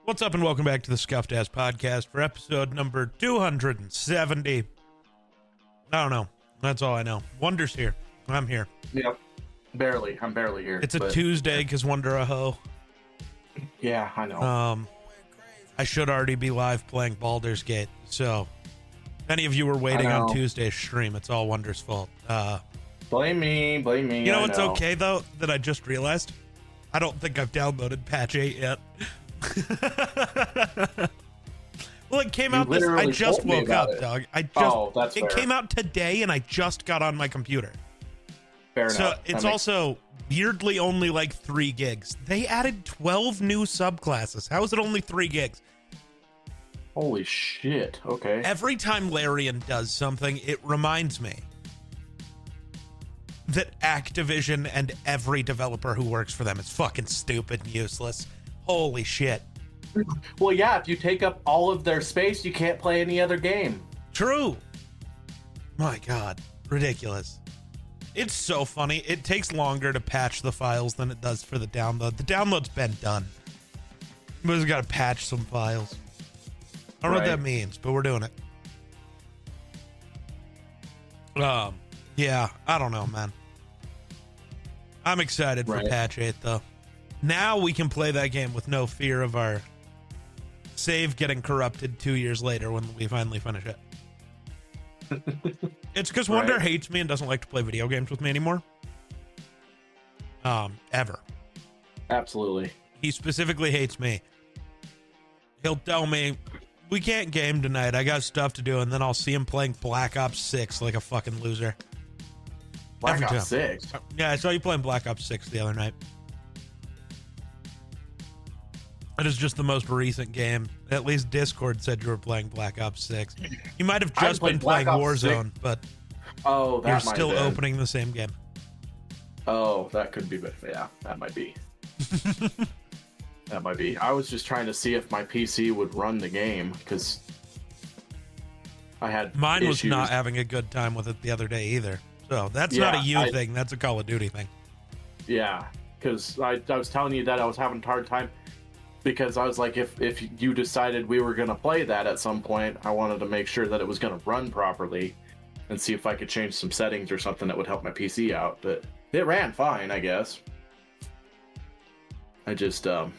What's up and welcome back to the Scuffed Ass Podcast for episode number 270. I don't know. That's all I know. Wunders here. I'm here. Yep. Barely. I'm barely here. It's a Tuesday because Wonder a hoe. Yeah, I know. I should already be live playing Baldur's Gate. So, if any of you were waiting on Tuesday's stream, it's all Wonder's fault. Blame me. You know what's okay, though, that I just realized? I don't think I've downloaded patch 8 yet. Well, it came out I just woke up, dog. It came out today and I just got on my computer. Fair enough. So it's also weirdly only like 3 gigs. They added 12 new subclasses. How is it only 3 gigs? Holy shit. Okay. Every time Larian does something, it reminds me that Activision and every developer who works for them is fucking stupid and useless. Holy shit. Well, yeah, if you take up all of their space, you can't play any other game. True. My God. Ridiculous. It's so funny. It takes longer to patch the files than it does for the download. The download's been done. We just got to patch some files. I don't know what that means, but we're doing it. Yeah, I don't know, man. I'm excited for patch 8, though. Now we can play that game with no fear of our save getting corrupted 2 years later when we finally finish it. It's because Wonder hates me and doesn't like to play video games with me anymore. Ever. Absolutely. He specifically hates me. He'll tell me, we can't game tonight, I got stuff to do, and then I'll see him playing Black Ops 6 like a fucking loser. Black Ops 6? Yeah, I saw you playing Black Ops 6 the other night. It is just the most recent game. At least Discord said you were playing Black Ops 6. You might have just been playing Warzone, but you're still opening the same game. Oh, that could be, but yeah, that might be. That might be. I was just trying to see if my PC would run the game, because I had Mine issues. was not having a good time with it the other day either. So that's not a you thing. That's a Call of Duty thing. Yeah, because I was telling you that I was having a hard time. Because I was like, if you decided we were going to play that at some point, I wanted to make sure that it was going to run properly and see if I could change some settings or something that would help my PC out. But it ran fine, I guess. I just... I'll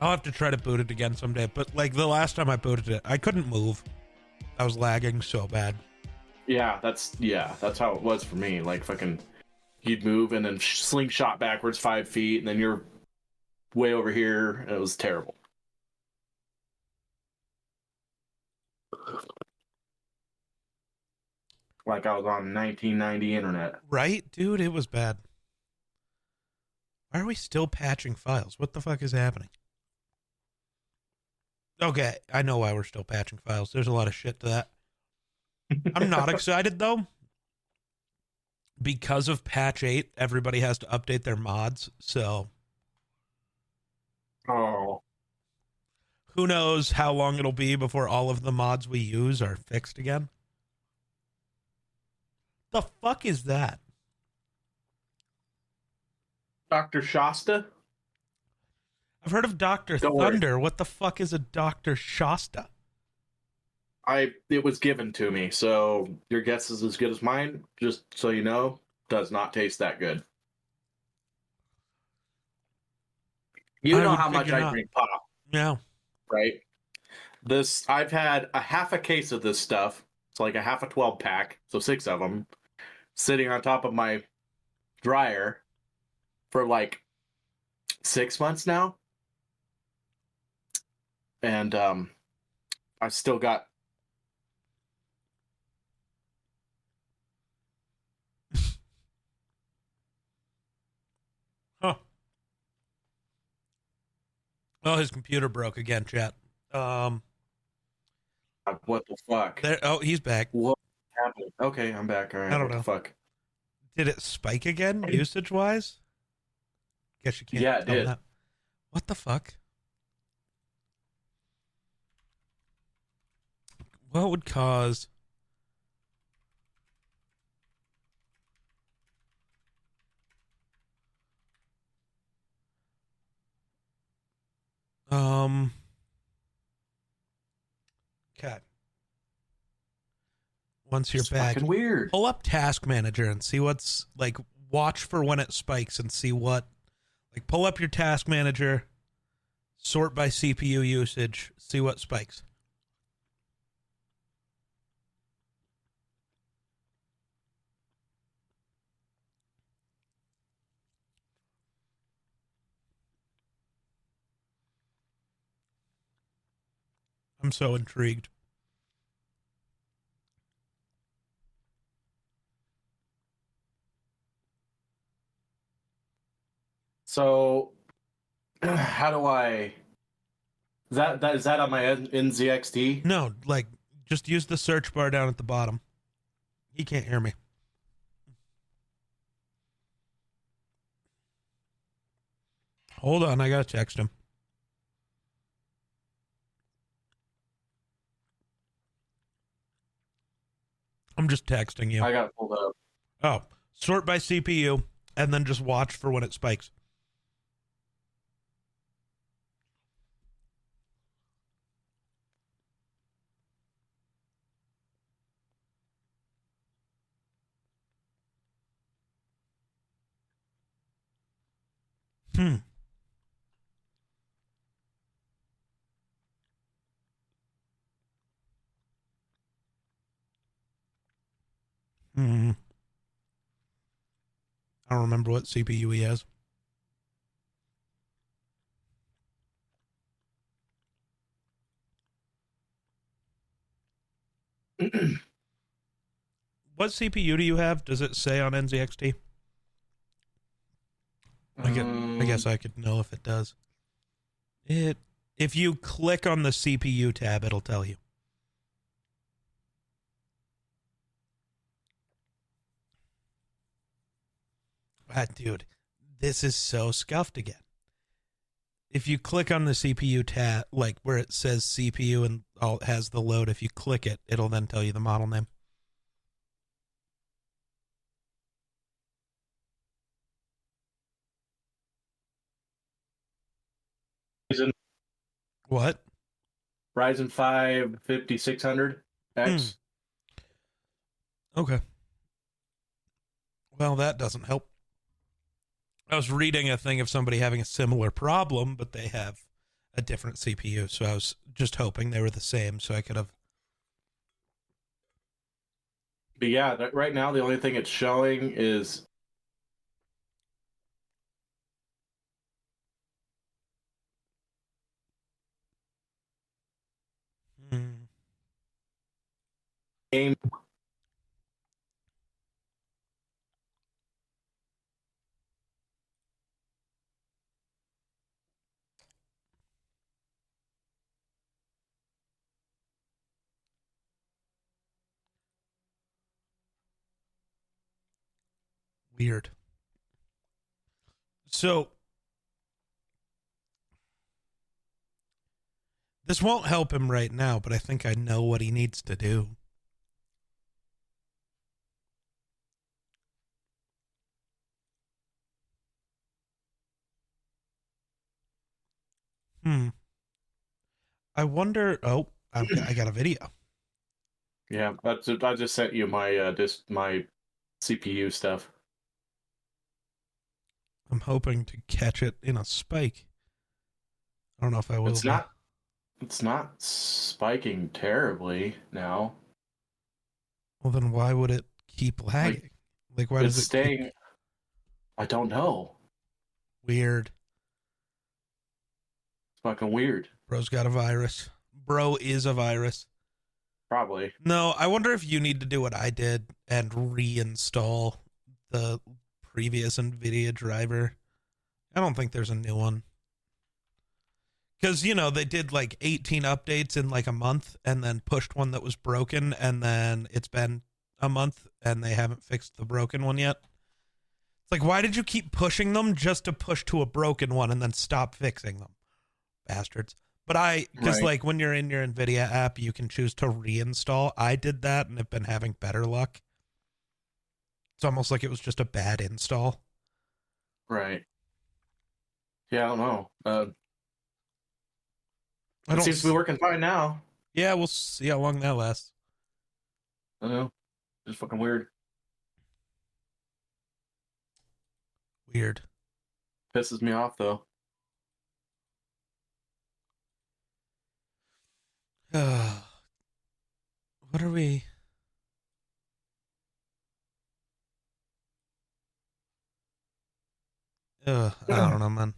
have to try to boot it again someday. But like the last time I booted it, I couldn't move. I was lagging so bad. Yeah, that's how it was for me. Like fucking, you'd move and then slingshot backwards 5 feet and then you're way over here. It was terrible. Like I was on 1990 internet. Right, dude? It was bad. Why are we still patching files? What the fuck is happening? Okay, I know why we're still patching files. There's a lot of shit to that. I'm not excited, though. Because of patch 8, everybody has to update their mods, so... Oh. Who knows how long it'll be before all of the mods we use are fixed again? The fuck is that? Dr. Shasta? I've heard of Dr. Thunder. What the fuck is a Dr. Shasta? It was given to me, so your guess is as good as mine. Just so you know, does not taste that good. You know how much I drink pop. Yeah. Right? I've had a half a case of this stuff. It's like a half a 12 pack, so 6 of them, sitting on top of my dryer for like 6 months now. And I've still got Oh, his computer broke again, chat. what the fuck? He's back. What happened? Okay, I'm back. All right. I don't know. The fuck? Did it spike again, usage-wise? Guess you can't. Yeah, it did. That. What the fuck? What would cause... Okay. Once you're It's back, fucking weird. pull up Task Manager and see what's like. Watch for when it spikes and see what. Like, pull up your Task Manager, sort by CPU usage, see what spikes. I'm so intrigued. So, how do I? Is that on my NZXT? No, like, just use the search bar down at the bottom. He can't hear me. Hold on, I gotta text him. I'm just texting you. I got it pulled up. Oh, sort by CPU, and then just watch for when it spikes. Hmm. Hmm. I don't remember what CPU he has. What CPU do you have? Does it say on NZXT? I guess I could know if it does. If you click on the CPU tab, it'll tell you. Dude, this is so scuffed again. If you click on the CPU tab, like where it says CPU and all has the load, if you click it, it'll then tell you the model name. Ryzen What? Ryzen 5 5600X. Okay. Well, that doesn't help. I was reading a thing of somebody having a similar problem, but they have a different CPU. So I was just hoping they were the same so I could have. But yeah, right now the only thing it's showing is game. Weird. So this won't help him right now, but I think I know what he needs to do. I wonder. Oh, I got a video. Yeah, I just sent you my my CPU stuff. I'm hoping to catch it in a spike. I don't know if I will. It's not spiking terribly now. Well, then why would it keep lagging? Like why It's does it staying. keep... I don't know. Weird. It's fucking weird. Bro's got a virus. Bro is a virus. Probably. No, I wonder if you need to do what I did and reinstall the previous NVIDIA driver. I don't think there's a new one. Because, you know, they did like 18 updates in like a month and then pushed one that was broken. And then it's been a month and they haven't fixed the broken one yet. It's like, why did you keep pushing them just to push to a broken one and then stop fixing them? Bastards. But because like when you're in your NVIDIA app, you can choose to reinstall. I did that and have been having better luck. It's almost like it was just a bad install. Right. Yeah, I don't know. It seems to be working fine now. Yeah, we'll see how long that lasts. I don't know. Just fucking weird. Weird. Pisses me off though. What are we? I don't know, man.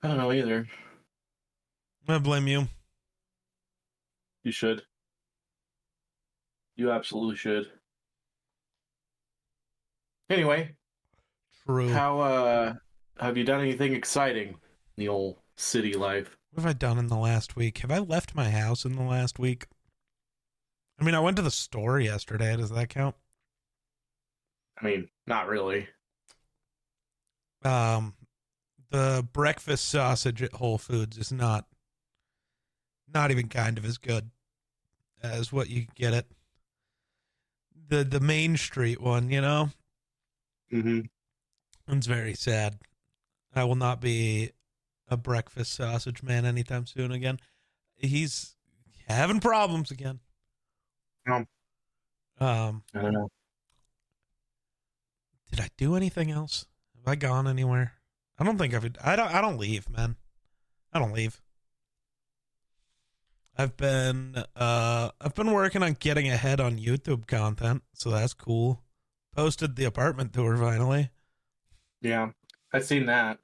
I don't know either. I blame you. You should. You absolutely should. Anyway, True. how have you done anything exciting in the old city life? What have I done in the last week? Have I left my house in the last week? I mean, I went to the store yesterday. Does that count? I mean, not really. The breakfast sausage at Whole Foods is not even kind of as good as what you get at the Main Street one, you know? Mm-hmm. It's very sad. I will not be a breakfast sausage man anytime soon again. He's having problems again. I don't know. Did I do anything else? Have I gone anywhere? I don't think I don't leave, man. I don't leave. I've been working on getting ahead on YouTube content, so that's cool. Posted the apartment tour finally. Yeah, I've seen that.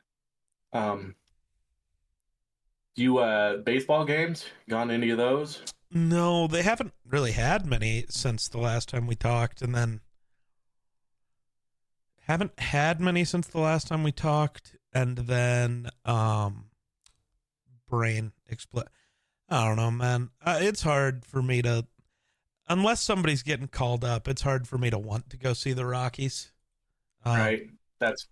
You baseball games? Gone any of those? No, they haven't really had many since the last time we talked, and then haven't had many since the last time we talked, and then brain explode. I don't know, man. It's hard for me to, unless somebody's getting called up, it's hard for me to want to go see the Rockies. Right. That's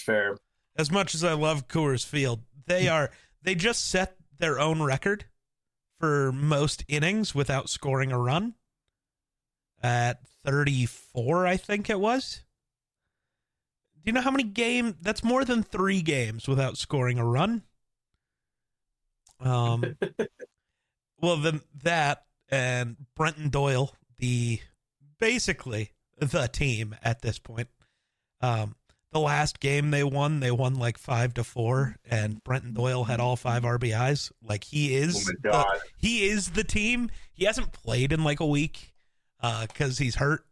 fair. As much as I love Coors Field, they just set their own record for most innings without scoring a run at 34, I think it was. Do you know how many games? That's more than 3 games without scoring a run. Well, then that and Brenton Doyle, basically the team at this point. The last game they won like 5-4, and Brenton Doyle had all 5 RBIs. Like he is the team. He hasn't played in like a week because he's hurt.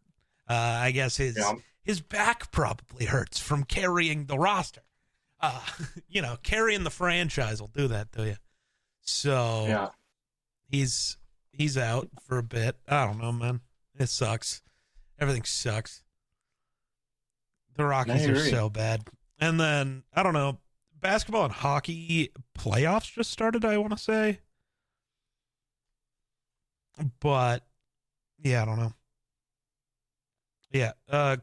I guess his back probably hurts from carrying the roster. Carrying the franchise will do that to you. So yeah, he's out for a bit. I don't know, man. It sucks. Everything sucks. The Rockies are so bad. And then, I don't know, basketball and hockey playoffs just started, I want to say. But, yeah, I don't know. Yeah,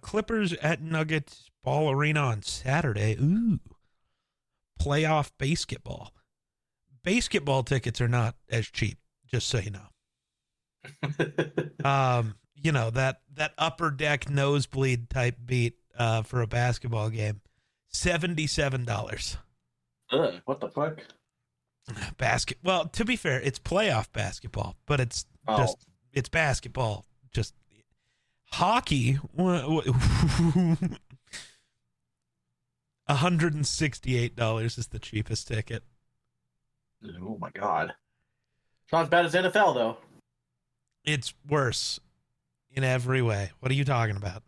Clippers at Nuggets Ball Arena on Saturday. Ooh. Playoff basketball. Basketball tickets are not as cheap, just so you know. That upper deck nosebleed type beat for a basketball game, $77. What the fuck? Well, to be fair, it's playoff basketball, but it's basketball. Just hockey. $168 is the cheapest ticket. Oh my god. It's not as bad as NFL though. It's worse in every way. What are you talking about?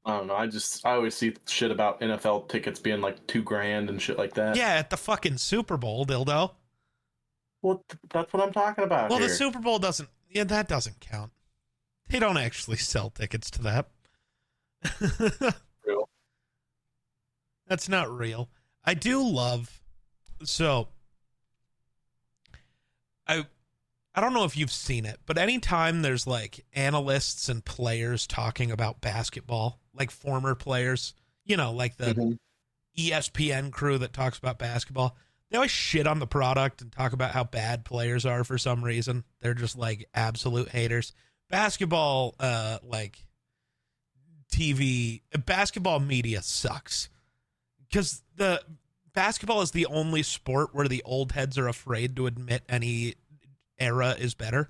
I don't know. I always see shit about NFL tickets being like $2,000 and shit like that. Yeah, at the fucking Super Bowl, dildo. Well, that's what I'm talking about. Well, here. the Super Bowl doesn't. Yeah, that doesn't count. They don't actually sell tickets to that. Real. That's not real. I do love. So, I don't know if you've seen it, but anytime there's like analysts and players talking about basketball, like former players, like the ESPN crew that talks about basketball, they always shit on the product and talk about how bad players are for some reason. They're just like absolute haters. Basketball, basketball media sucks because the basketball is the only sport where the old heads are afraid to admit any era is better.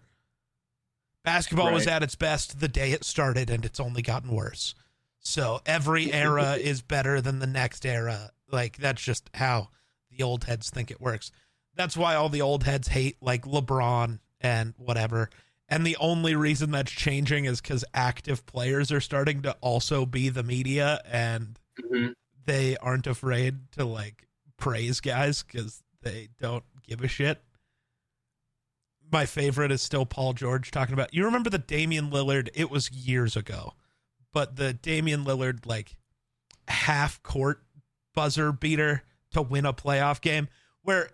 Basketball was Right. at its best the day it started, and it's only gotten worse. So every era is better than the next era. Like, that's just how the old heads think it works. That's why all the old heads hate, like, LeBron and whatever. And the only reason that's changing is because active players are starting to also be the media, and Mm-hmm. they aren't afraid to, like, praise guys because they don't give a shit. My favorite is still Paul George talking about, you remember the Damian Lillard, it was years ago, but the Damian Lillard, like, half court buzzer beater to win a playoff game where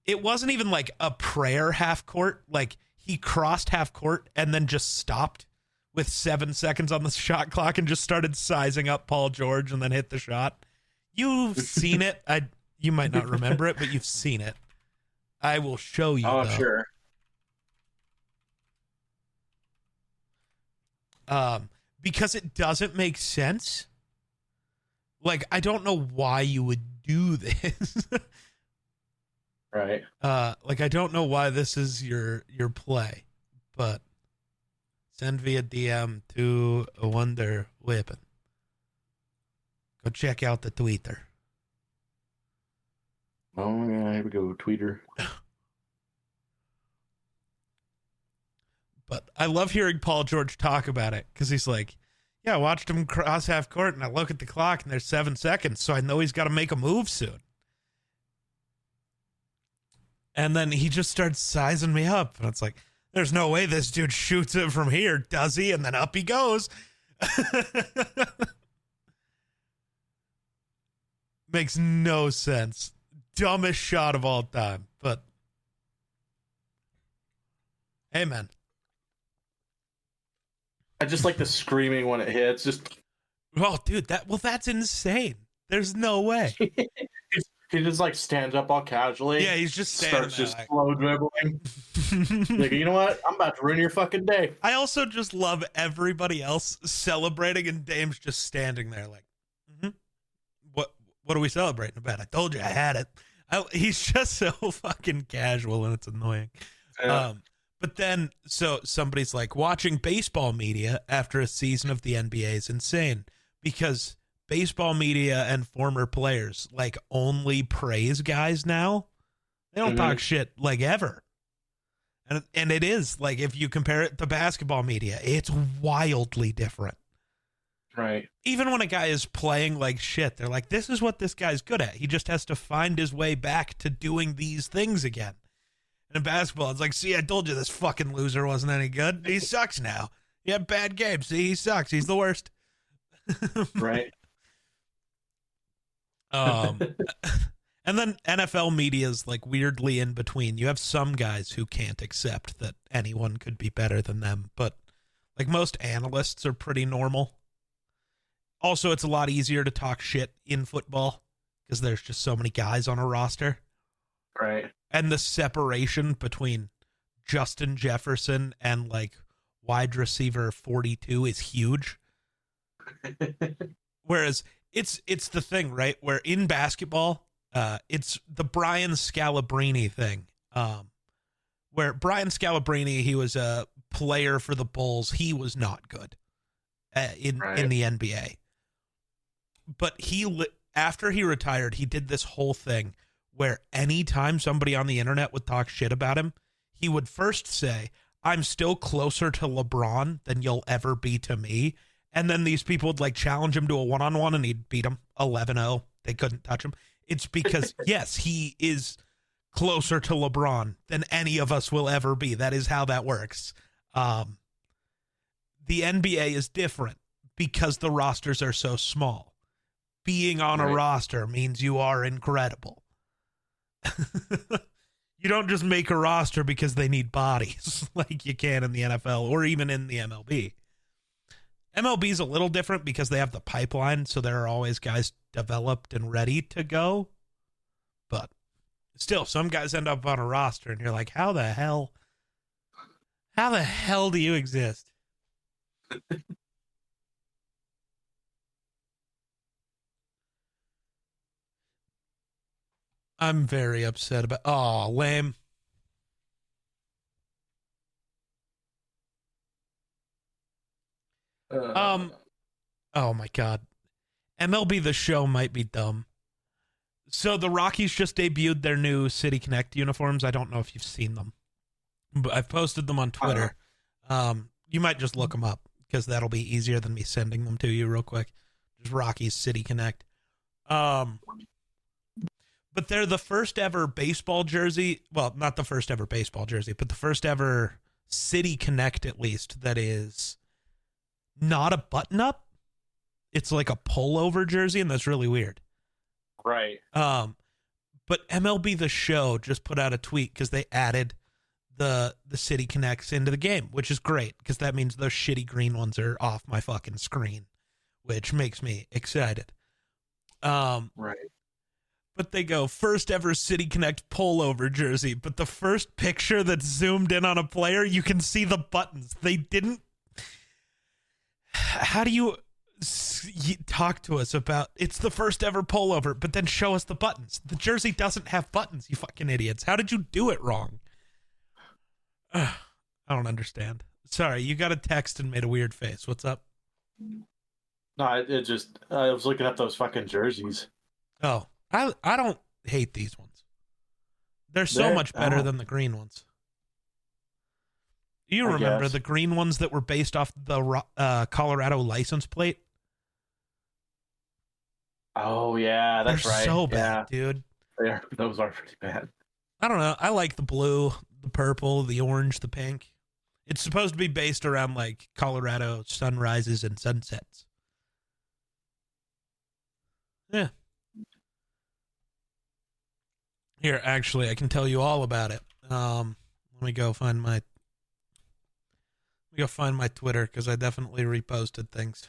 it wasn't even like a prayer half court. Like, he crossed half court and then just stopped with 7 seconds on the shot clock and just started sizing up Paul George and then hit the shot. You've seen it. You might not remember it, but you've seen it. I will show you. Oh, though. sure. Because it doesn't make sense. Like, I don't know why you would do this. Right. Like, I don't know why this is your play, but send via DM to a Wonder Weapon. Go check out the Twitter. Oh, yeah, here we go, tweeter. But I love hearing Paul George talk about it because he's like, yeah, I watched him cross half court and I look at the clock and there's 7 seconds, so I know he's got to make a move soon. And then he just starts sizing me up. And it's like, there's no way this dude shoots it from here, does he? And then up he goes. Makes no sense. Dumbest shot of all time. But, hey, man. I just like the screaming when it hits. Just Oh, dude, that's insane. There's no way. he just like stands up all casually. Yeah, he's just standing starts there just like... slow dribbling. Like, you know what? I'm about to ruin your fucking day. I also just love everybody else celebrating, and Dame's just standing there like, what are we celebrating about? I told you I had it. He's just so fucking casual, and it's annoying. Yeah. But then, so somebody's like, watching baseball media after a season of the NBA is insane because baseball media and former players like only praise guys now. They don't talk shit like ever. And it is like, if you compare it to basketball media, it's wildly different. Right. Even when a guy is playing like shit, they're like, this is what this guy's good at. He just has to find his way back to doing these things again. And in basketball, it's like, see, I told you this fucking loser wasn't any good. He sucks now. He had bad games. See, he sucks. He's the worst. Right. And then NFL media is like weirdly in between. You have some guys who can't accept that anyone could be better than them, but like most analysts are pretty normal. Also, it's a lot easier to talk shit in football because there's just so many guys on a roster. Right. And the separation between Justin Jefferson and like wide receiver 42 is huge. Whereas it's the thing, right? Where in basketball, it's the Brian Scalabrine thing. Where Brian Scalabrine, he was a player for the Bulls. He was not good in the NBA. But after he retired, he did this whole thing where anytime somebody on the internet would talk shit about him, he would first say, I'm still closer to LeBron than you'll ever be to me. And then these people would like challenge him to a one-on-one and he'd beat them 11-0. They couldn't touch him. It's because, yes, he is closer to LeBron than any of us will ever be. That is how that works. The NBA is different because the rosters are so small. Being on a roster means you are incredible. You don't just make a roster because they need bodies like you can in the NFL or even in the MLB. MLB is a little different because they have the pipeline, so there are always guys developed and ready to go. But still, some guys end up on a roster, and you're like, how the hell do you exist? I'm very upset about... Oh, lame. Uh, Oh my God. MLB The Show might be dumb. So the Rockies just debuted their new City Connect uniforms. I don't know if you've seen them, but I've posted them on Twitter. You might just look them up because that'll be easier than me sending them to you real quick. Just Rockies City Connect. But they're the first ever baseball jersey. Well, not the first ever baseball jersey, but the first ever City Connect, at least, that is not a button up. It's like a pullover jersey, and that's really weird. right. But MLB The Show just put out a tweet because they added the City Connects into the game, which is great because that means those shitty green ones are off my fucking screen, which makes me excited. Right. But they go, first ever City Connect pullover jersey, but the first picture that's zoomed in on a player, you can see the buttons. They didn't. How do you talk to us about it's the first ever pullover, but then show us the buttons? The jersey doesn't have buttons, you fucking idiots. How did you do it wrong? I don't understand. Sorry, you got a text and made a weird face. What's up? No, it just I was looking at those fucking jerseys. Oh, I don't hate these ones. They're so much better than the green ones. You remember the green ones that were based off the Colorado license plate? Oh yeah, that's They're right. so bad, dude. Those are pretty bad. I don't know. I like the blue, the purple, the orange, the pink. It's supposed to be based around like Colorado sunrises and sunsets. Yeah. Here, actually, I can tell you all about it. Let me go find my Twitter because I definitely reposted things.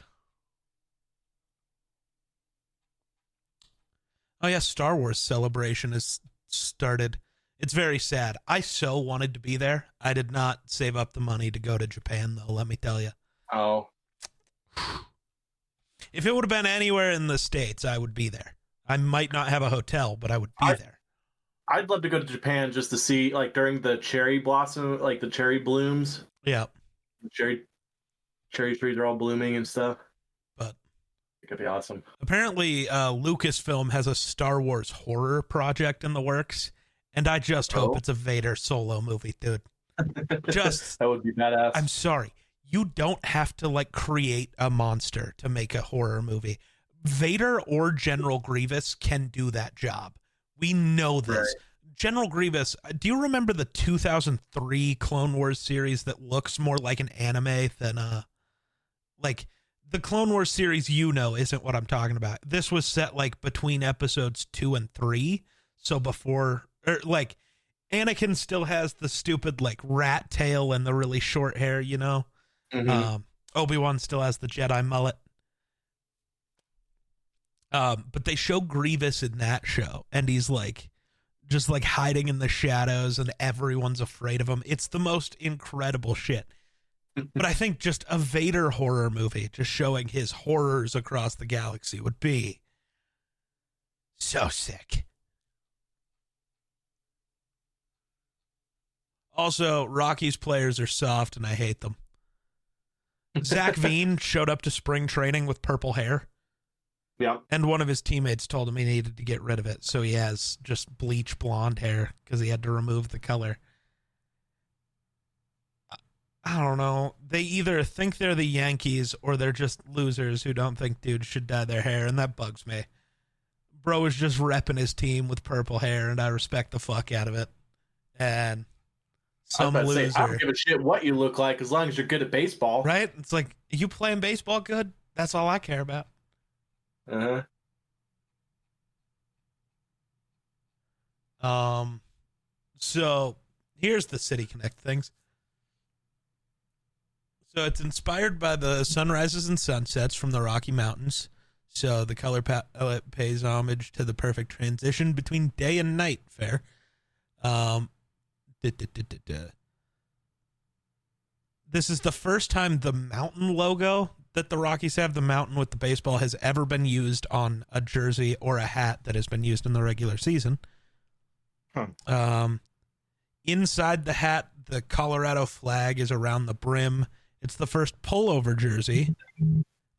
Oh yeah, Star Wars Celebration has started. It's very sad. I so wanted to be there. I did not save up the money to go to Japan, though, let me tell you. Oh. If it would have been anywhere in the States, I would be there. I might not have a hotel, but I would be there. I'd love to go to Japan just to see, like, during the cherry blossom, like the cherry blooms. Yeah. Cherry trees are all blooming and stuff. But it could be awesome. Apparently, Lucasfilm has a Star Wars horror project in the works, and I just hope it's a Vader solo movie, dude. Just that would be badass. I'm sorry. You don't have to like create a monster to make a horror movie. Vader or General Grievous can do that job. We know this. Right. General Grievous, do you remember the 2003 Clone Wars series that looks more like an anime than like the Clone Wars series isn't what I'm talking about. This was set like between episodes 2 and 3. So before like Anakin still has the stupid like rat tail and the really short hair, Mm-hmm. Obi-Wan still has the Jedi mullet. But they show Grievous in that show, and he's like, just like hiding in the shadows, and everyone's afraid of him. It's the most incredible shit. But I think just a Vader horror movie, just showing his horrors across the galaxy, would be so sick. Also, Rockies players are soft, and I hate them. Zach Veen showed up to spring training with purple hair. Yeah. And one of his teammates told him he needed to get rid of it, so he has just bleach blonde hair because he had to remove the color. I don't know. They either think they're the Yankees or they're just losers who don't think dudes should dye their hair, and that bugs me. Bro is just repping his team with purple hair, and I respect the fuck out of it. And some loser. I don't give a shit what you look like as long as you're good at baseball. Right? It's like, you playing baseball good? That's all I care about. Uh-huh. So here's the City Connect things. So it's inspired by the sunrises and sunsets from the Rocky Mountains. So the color palette pays homage to the perfect transition between day and night. Fair. This is the first time the mountain logo that the Rockies have, the mountain with the baseball, has ever been used on a jersey or a hat that has been used in the regular season. Inside the hat, the Colorado flag is around the brim, It's the first pullover jersey.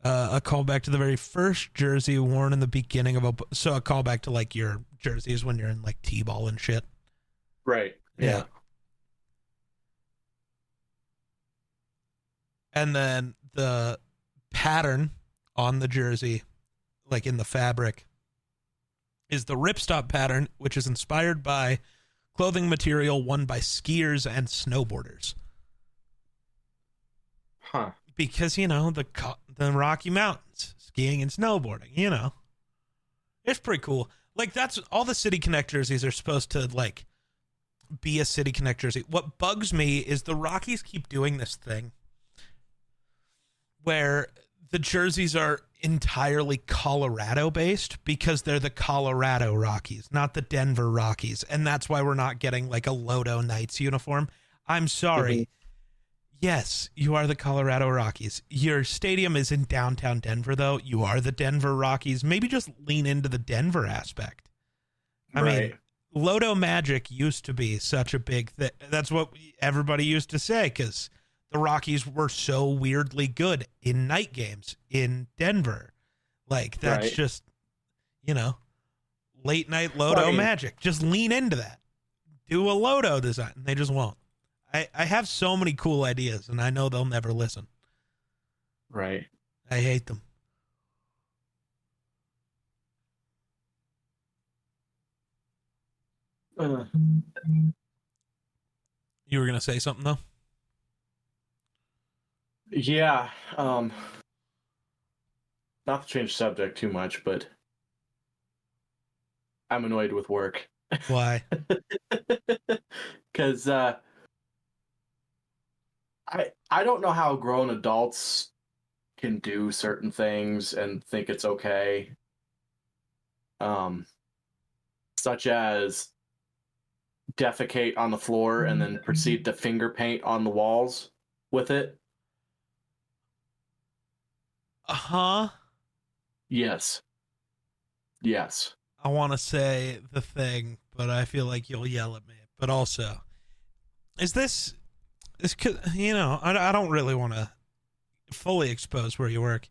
A callback to the very first jersey worn in the beginning of a callback to like your jerseys when you're in like T-ball and shit. Right. Yeah. And then the pattern on the jersey, like in the fabric, is the ripstop pattern, which is inspired by clothing material worn by skiers and snowboarders. Huh. Because, you know, the Rocky Mountains, skiing and snowboarding, you know. It's pretty cool. Like, that's all the City Connect jerseys are supposed to, like, be a City Connect jersey. What bugs me is the Rockies keep doing this thing where the jerseys are entirely Colorado based because they're the Colorado Rockies, not the Denver Rockies. And that's why we're not getting like a Lodo Knights uniform. I'm sorry. Mm-hmm. Yes, you are the Colorado Rockies. Your stadium is in downtown Denver, though. You are the Denver Rockies. Maybe just lean into the Denver aspect. I mean, Lodo Magic used to be such a big thing. That's what everybody used to say because the Rockies were so weirdly good in night games in Denver. Like, that's just, you know, late night Lodo Magic. Just lean into that. Do a Lodo design. And they just won't. I have so many cool ideas, and I know they'll never listen. Right. I hate them. You were going to say something, though? Yeah. Not to change subject too much, but I'm annoyed with work. Why? Because I don't know how grown adults can do certain things and think it's okay. Such as defecate on the floor and then proceed to finger paint on the walls with it. Uh-huh. Yes. I want to say the thing, but I feel like you'll yell at me. But also, is this you know, I don't really want to fully expose where you work,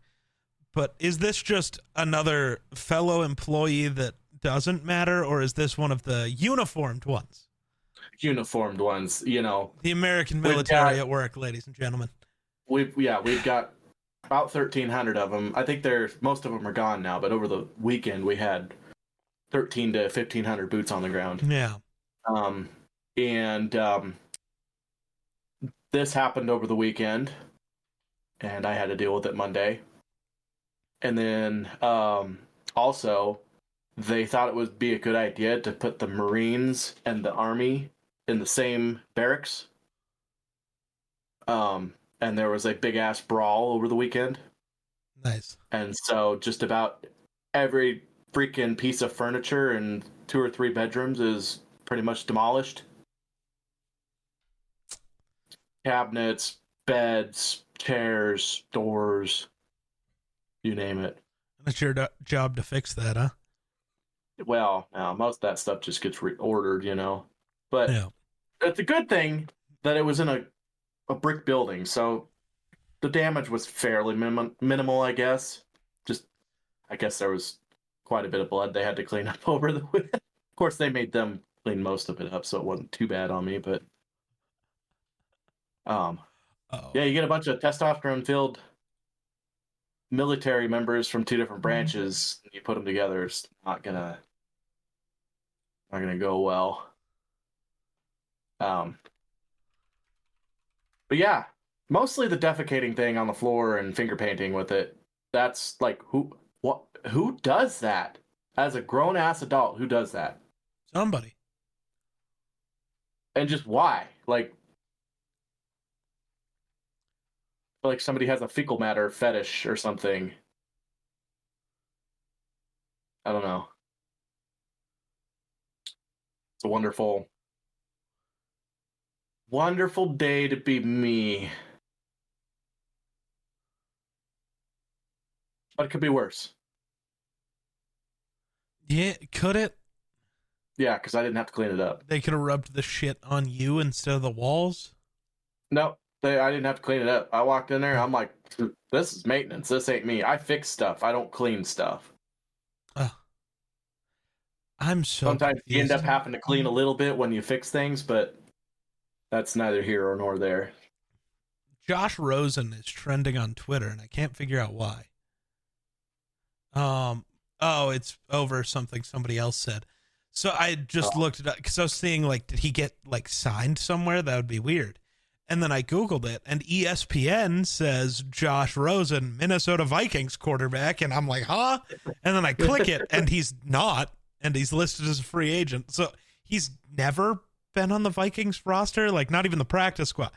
but is this just another fellow employee that doesn't matter, or is this one of the uniformed ones? Uniformed ones, you know. The American military at work, ladies and gentlemen. We've got about 1,300 of them. I think most of them are gone now, but over the weekend we had 13 to 1,500 boots on the ground. Yeah. This happened over the weekend, and I had to deal with it Monday. And then also, they thought it would be a good idea to put the Marines and the Army in the same barracks. And there was a big ass brawl over the weekend. Nice. And so just about every freaking piece of furniture in 2 or 3 bedrooms is pretty much demolished. Cabinets, beds, chairs, doors, you name it. And it's your job to fix that, huh? Well, most of that stuff just gets reordered, you know. But it's a good thing that it was in a brick building, so the damage was fairly minimal, I guess. I guess there was quite a bit of blood they had to clean up over the. Of course, they made them clean most of it up, so it wasn't too bad on me. But yeah, you get a bunch of testosterone-filled military members from 2 different branches. And you put them together, it's not gonna go well. But yeah, mostly the defecating thing on the floor and finger painting with it. That's like who does that? As a grown ass adult, who does that? Somebody. And just why? Like somebody has a fecal matter fetish or something. I don't know. It's a wonderful day to be me. But it could be worse. Yeah, could it? Yeah, because I didn't have to clean it up. They could have rubbed the shit on you instead of the walls? No, I didn't have to clean it up. I walked in there. I'm like, this is maintenance. This ain't me. I fix stuff. I don't clean stuff. I'm so Sometimes confused. you end up having to clean a little bit when you fix things, but that's neither here nor there. Josh Rosen is trending on Twitter, and I can't figure out why. It's over something somebody else said. So I just looked it up because I was seeing, like, did he get, like, signed somewhere? That would be weird. And then I Googled it, and ESPN says Josh Rosen, Minnesota Vikings quarterback, and I'm like, huh? And then I click it, and he's not, and he's listed as a free agent. So he's never been on the Vikings roster, like, not even the practice squad.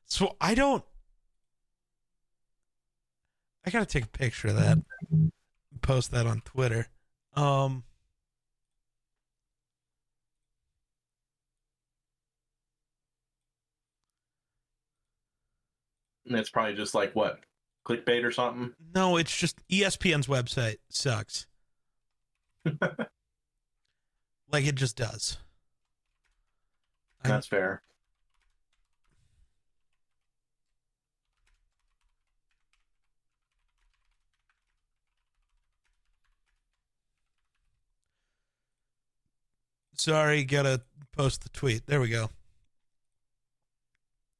So I got to take a picture of that, post that on Twitter. And it's probably just like, what, clickbait or something? No, it's just ESPN's website sucks. Like, it just does. That's fair. Sorry, gotta post the tweet. There we go.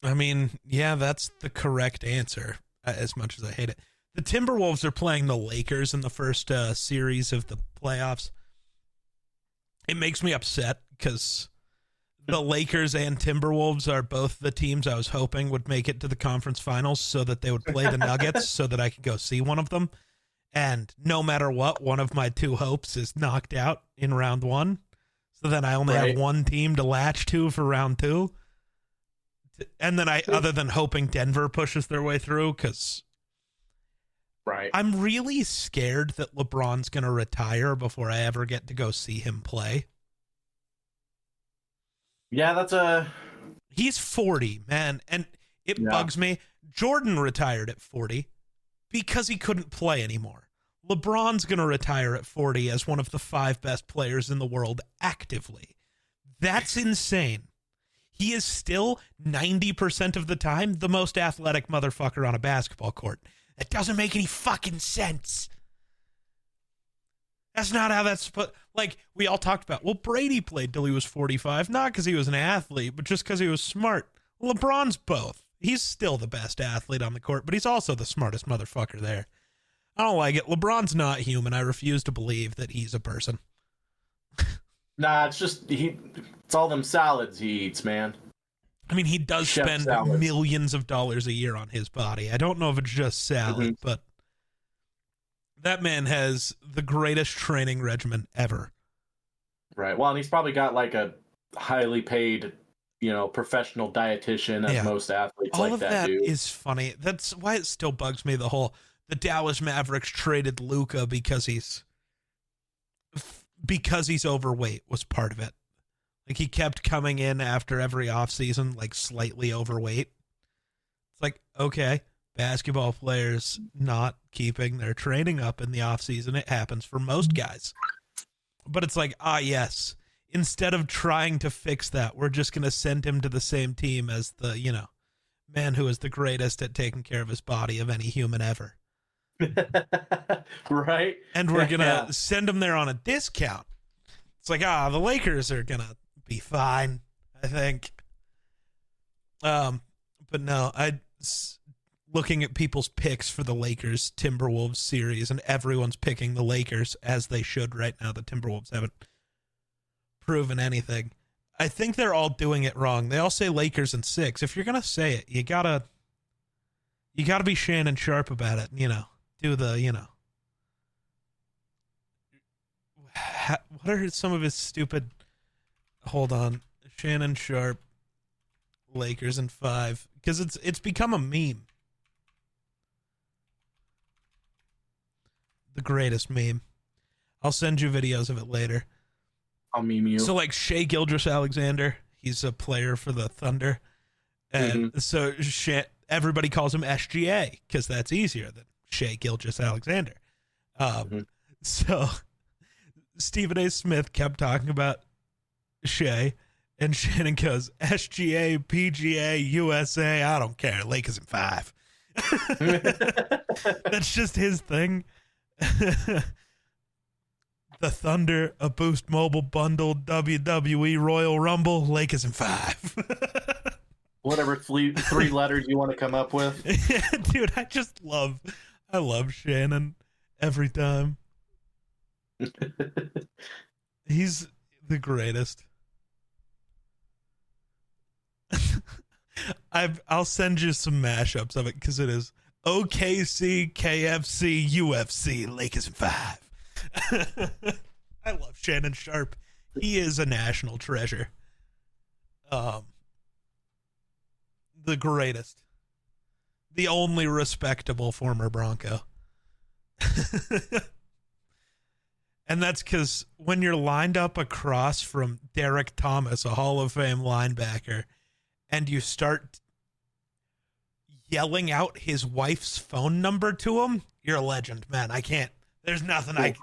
I mean, yeah, that's the correct answer, as much as I hate it. The Timberwolves are playing the Lakers in the first series of the playoffs. It makes me upset because the Lakers and Timberwolves are both the teams I was hoping would make it to the conference finals so that they would play the Nuggets so that I could go see one of them. And no matter what, one of my two hopes is knocked out in round one. So then I only have one team to latch to for round two. And then other than hoping Denver pushes their way through, because I'm really scared that LeBron's going to retire before I ever get to go see him play. Yeah, he's 40, man, and it bugs me. Jordan retired at 40 because he couldn't play anymore. LeBron's going to retire at 40 as one of the 5 best players in the world actively. That's insane. He is still 90% of the time the most athletic motherfucker on a basketball court. That doesn't make any fucking sense. That's not how that's supposed... Like, we all talked about, well, Brady played till he was 45, not because he was an athlete, but just because he was smart. LeBron's both. He's still the best athlete on the court, but he's also the smartest motherfucker there. I don't like it. LeBron's not human. I refuse to believe that he's a person. Nah, it's just it's all them salads he eats, man. I mean, he does spend millions of dollars a year on his body. I don't know if it's just salad, but that man has the greatest training regimen ever. Right. Well, and he's probably got like a highly paid, professional dietitian, as most athletes all like of that do. Is funny. That's why it still bugs me. The Dallas Mavericks traded Luka because he's overweight was part of it. Like, he kept coming in after every offseason, like, slightly overweight. It's like, okay, basketball players not keeping their training up in the offseason. It happens for most guys. But it's like, yes, instead of trying to fix that, we're just going to send him to the same team as the, man who is the greatest at taking care of his body of any human ever. Right. And we're going to send him there on a discount. It's like, the Lakers are going to be fine, I think. But no, looking at people's picks for the Lakers Timberwolves series, and everyone's picking the Lakers as they should right now. The Timberwolves haven't proven anything. I think they're all doing it wrong. They all say Lakers in 6. If you're gonna say it, you gotta be Shannon Sharp about it. Do the what are some of his stupid? Hold on, Shannon Sharp, Lakers in 5, because it's become a meme. The greatest meme. I'll send you videos of it later. I'll meme you. So, like, Shai Gilgeous-Alexander, he's a player for the Thunder, and so everybody calls him SGA because that's easier than Shai Gilgeous-Alexander. So Stephen A. Smith kept talking about Shai, And Shannon goes, SGA, PGA, USA, I don't care. Lakers in 5. That's just his thing. The Thunder, a Boost Mobile bundle, WWE Royal Rumble, Lakers in 5. Whatever three letters you want to come up with. Dude, I love Shannon every time. He's the greatest. I'll send you some mashups of it because it is OKC, KFC, UFC, Lakers in 5. I love Shannon Sharp. He is a national treasure. The greatest. The only respectable former Bronco. And that's because when you're lined up across from Derek Thomas, a Hall of Fame linebacker, and you start yelling out his wife's phone number to him, you're a legend, man. I can't. There's nothing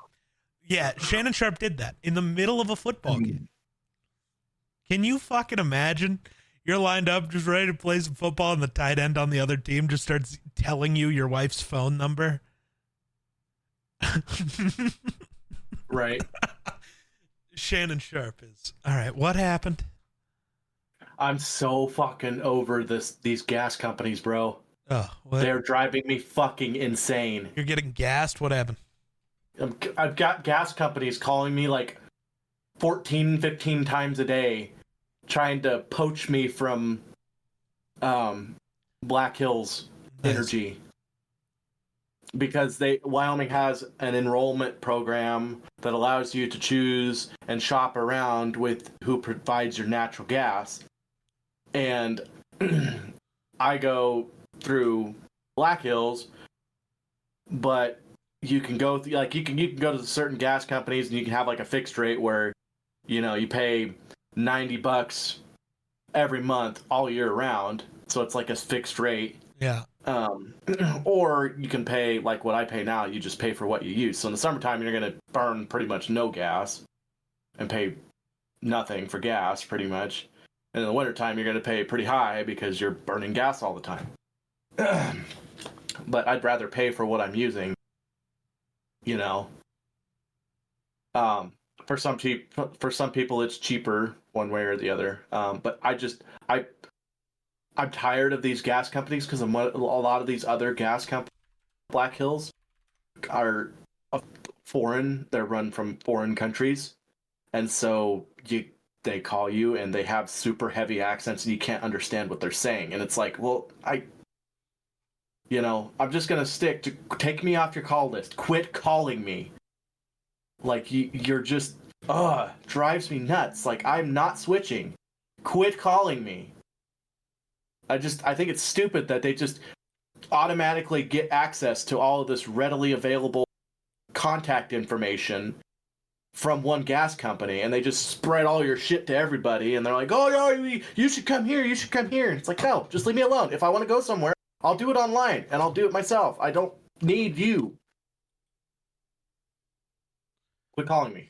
Yeah, Shannon Sharp did that in the middle of a football game. Can you fucking imagine? You're lined up, just ready to play some football, and the tight end on the other team just starts telling you your wife's phone number. Right. Shannon Sharp is. All right, what happened? I'm so fucking over these gas companies, bro. Oh, what? They're driving me fucking insane. You're getting gassed? What happened? I've got gas companies calling me like 14, 15 times a day trying to poach me from Black Hills Energy. Because Wyoming has an enrollment program that allows you to choose and shop around with who provides your natural gas. And I go through Black Hills, but you can go you can go to certain gas companies and you can have like a fixed rate where, you know, you pay $90 every month all year round. So it's like a fixed rate. Yeah. Or you can pay like what I pay now. You just pay for what you use. So in the summertime, you're going to burn pretty much no gas and pay nothing for gas pretty much. And in the wintertime, you're going to pay pretty high because you're burning gas all the time. But I'd rather pay for what I'm using, you know. For some people, it's cheaper one way or the other. But I'm tired of these gas companies because a lot of these other gas companies, Black Hills, are foreign. They're run from foreign countries, and so they call you and they have super heavy accents and you can't understand what they're saying. And it's like, well, I'm just gonna stick to take me off your call list. Quit calling me. Like you're just drives me nuts. Like I'm not switching. Quit calling me. I think it's stupid that they just automatically get access to all of this readily available contact information from one gas company, and they just spread all your shit to everybody, and they're like, oh, no, you should come here, you should come here. It's like, no, just leave me alone. If I want to go somewhere, I'll do it online, and I'll do it myself. I don't need you. Quit calling me.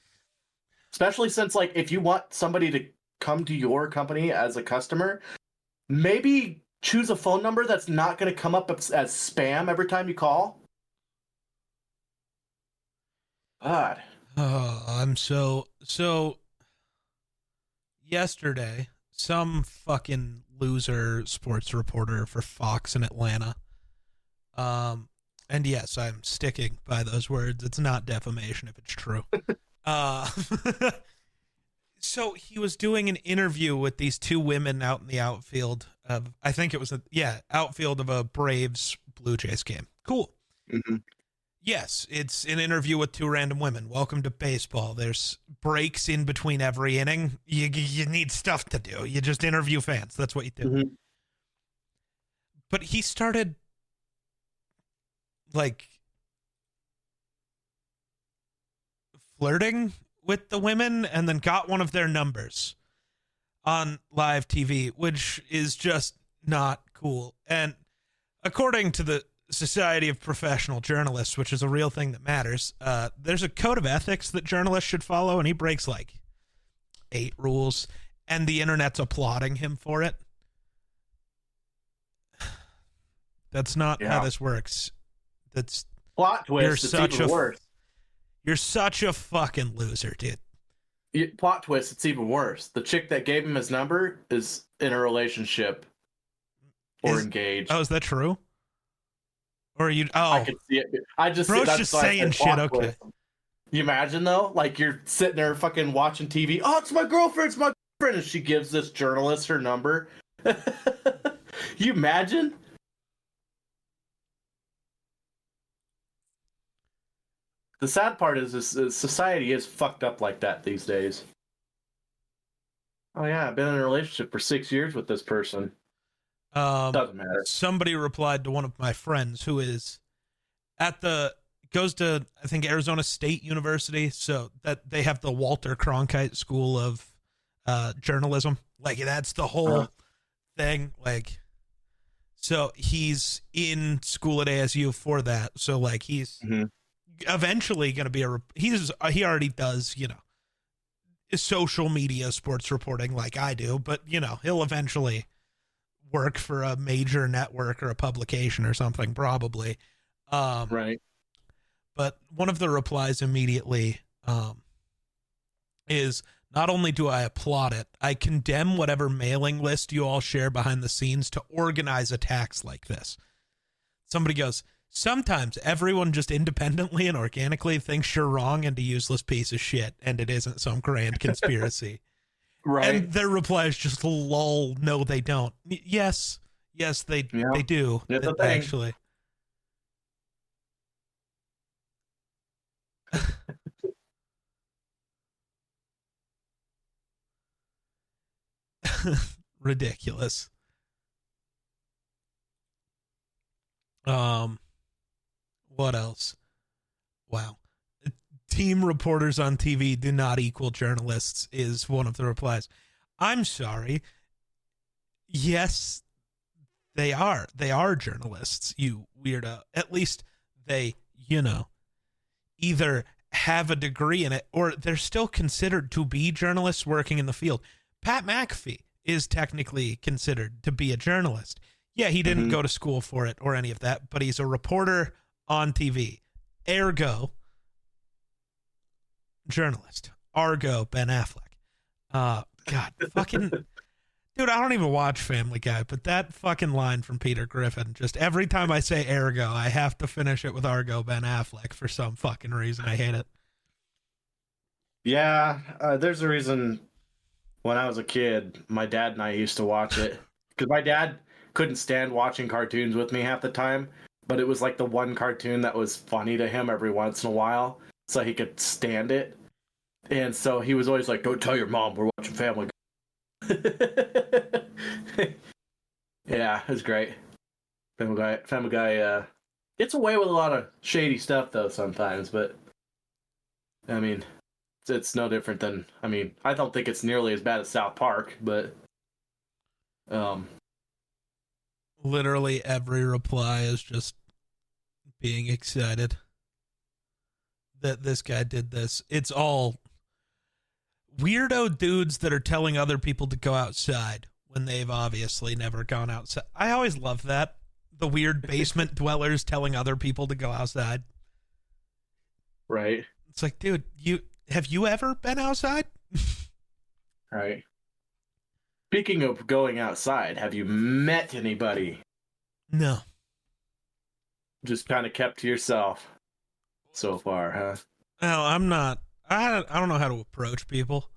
Especially since, like, if you want somebody to come to your company as a customer, maybe choose a phone number that's not going to come up as spam every time you call. God. Oh, I'm so yesterday, some fucking loser sports reporter for Fox in Atlanta. And yes, I'm sticking by those words. It's not defamation if it's true. So he was doing an interview with these two women out in the outfield of, I think it was outfield of a Braves Blue Jays game. Cool. Mm-hmm. Yes, it's an interview with two random women. Welcome to baseball. There's breaks in between every inning. You need stuff to do. You just interview fans. That's what you do. Mm-hmm. But he started like flirting with the women and then got one of their numbers on live TV, which is just not cool. And according to the Society of Professional Journalists, which is a real thing that matters, there's a code of ethics that journalists should follow, and he breaks like 8 rules. and the internet's applauding him for it. That's not how this works. That's plot twist. It's even worse. You're such a fucking loser, dude. Plot twist. It's even worse. The chick that gave him his number is in a relationship or engaged. Oh, is that true? Or are you? Oh, I could see it. I just bro's just saying shit. Okay. You imagine though, like you're sitting there fucking watching TV. Oh, it's my girlfriend. It's my girlfriend, and she gives this journalist her number. You imagine? The sad part is society is fucked up like that these days. Oh yeah, I've been in a relationship for 6 years with this person. Doesn't matter. Somebody replied to one of my friends who is goes to, I think, Arizona State University, so that they have the Walter Cronkite School of Journalism. Like, that's the whole thing. Like, so he's in school at ASU for that. So like he's eventually going to be he already does, social media sports reporting like I do, but he'll eventually work for a major network or a publication or something, probably. Right. But one of the replies immediately is, not only do I applaud it, I condemn whatever mailing list you all share behind the scenes to organize attacks like this. Somebody goes, sometimes everyone just independently and organically thinks you're wrong and a useless piece of shit, and it isn't some grand conspiracy. Right. And their reply is just, lol, no, they don't. Yes, they do. That's the thing. Actually. Ridiculous. What else? Wow. Team reporters on TV do not equal journalists is one of the replies. I'm sorry. Yes, they are. They are journalists, you weirdo. At least they, either have a degree in it or they're still considered to be journalists working in the field. Pat McAfee is technically considered to be a journalist. Yeah, he didn't go to school for it or any of that, but he's a reporter on TV. Ergo, journalist. Argo, Ben Affleck. God, fucking... Dude, I don't even watch Family Guy, but that fucking line from Peter Griffin, just every time I say ergo, I have to finish it with Argo, Ben Affleck for some fucking reason. I hate it. Yeah, there's a reason. When I was a kid, my dad and I used to watch it because my dad couldn't stand watching cartoons with me half the time, but it was like the one cartoon that was funny to him every once in a while, so he could stand it. And so he was always like, "Don't tell your mom we're watching Family Guy." Yeah, it was great. Family Guy gets away with a lot of shady stuff though sometimes, but I mean, it's no different than, I don't think it's nearly as bad as South Park, but literally every reply is just being excited that this guy did this. It's all weirdo dudes that are telling other people to go outside when they've obviously never gone outside. I always love that. The weird basement dwellers telling other people to go outside. Right. It's like, dude, have you ever been outside? Right. Speaking of going outside, have you met anybody? No. Just kind of kept to yourself so far, huh? No, I'm not. I don't know how to approach people.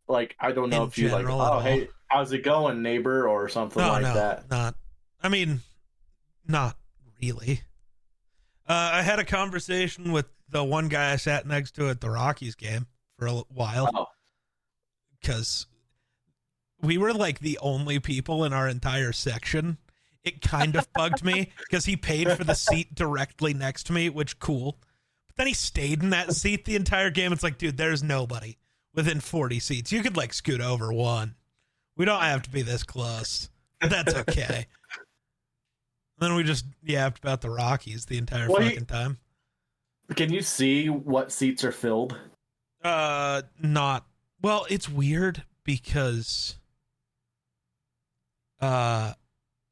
Like, I don't know if you like, general, hey, how's it going, neighbor, or something that. Not really. I had a conversation with the one guy I sat next to at the Rockies game for a while. Because we were like the only people in our entire section. It kind of bugged me because he paid for the seat directly next to me, which cool. But then he stayed in that seat the entire game. It's like, dude, there's nobody within 40 seats. You could like scoot over one. We don't have to be this close. But that's okay. Then we just yapped about the Rockies the entire fucking time. Can you see what seats are filled? Not. Well, it's weird because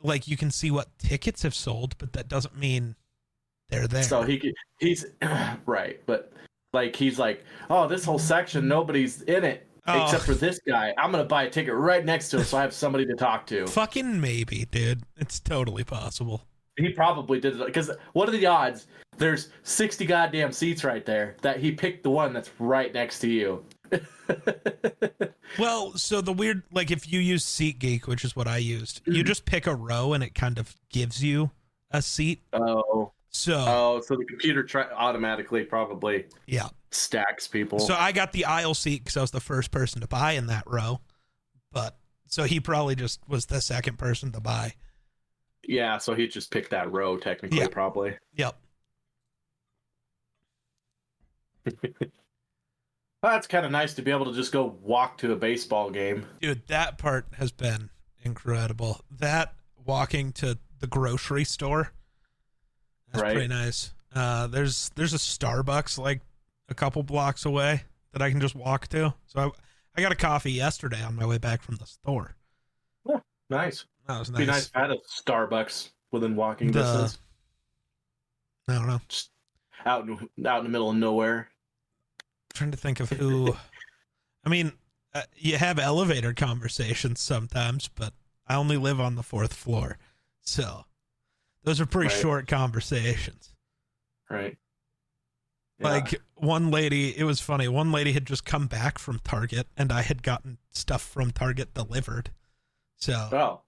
like you can see what tickets have sold, but that doesn't mean they're there. So he's right, but like he's like, oh, this whole section, nobody's in it except for this guy. I'm gonna buy a ticket right next to him so I have somebody to talk to. Fucking maybe, dude. It's totally possible. He probably did it because what are the odds? There's 60 goddamn seats right there that he picked the one that's right next to you. Well, so the weird, like if you use SeatGeek, which is what I used, you just pick a row and it kind of gives you a seat. So the computer automatically probably stacks people. So I got the aisle seat because I was the first person to buy in that row, but so he probably just was the second person to buy. Yeah, so he just picked that row technically, probably. Yep. That's kind of nice to be able to just go walk to a baseball game. Dude, that part has been incredible. That walking to the grocery store, that's pretty nice. There's a Starbucks like a couple blocks away that I can just walk to. So I got a coffee yesterday on my way back from the store. Yeah, nice. That was nice. Be nice if I had a Starbucks within walking distance. I don't know. Just out in the middle of nowhere. Trying to think of who. I mean, you have elevator conversations sometimes, but I only live on the 4th floor, so those are pretty short conversations. Right. Yeah. Like one lady, it was funny. One lady had just come back from Target, and I had gotten stuff from Target delivered. So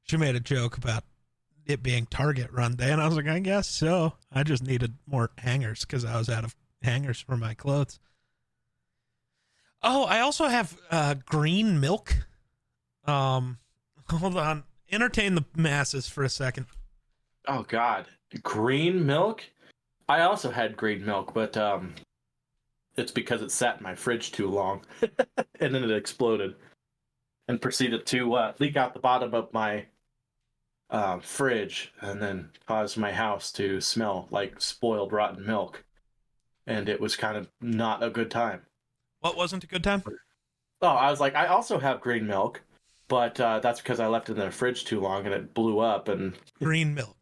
she made a joke about it being Target run day, and I was like, I guess so. I just needed more hangers because I was out of hangers for my clothes. Oh, I also have green milk. Hold on. Entertain the masses for a second. Oh, God. Green milk? I also had green milk, but it's because it sat in my fridge too long. And then it exploded and proceeded to leak out the bottom of my fridge and then caused my house to smell like spoiled, rotten milk. And it was kind of not a good time. What wasn't a good time? Oh, I was like, I also have green milk, but that's because I left it in the fridge too long and it blew up. And green milk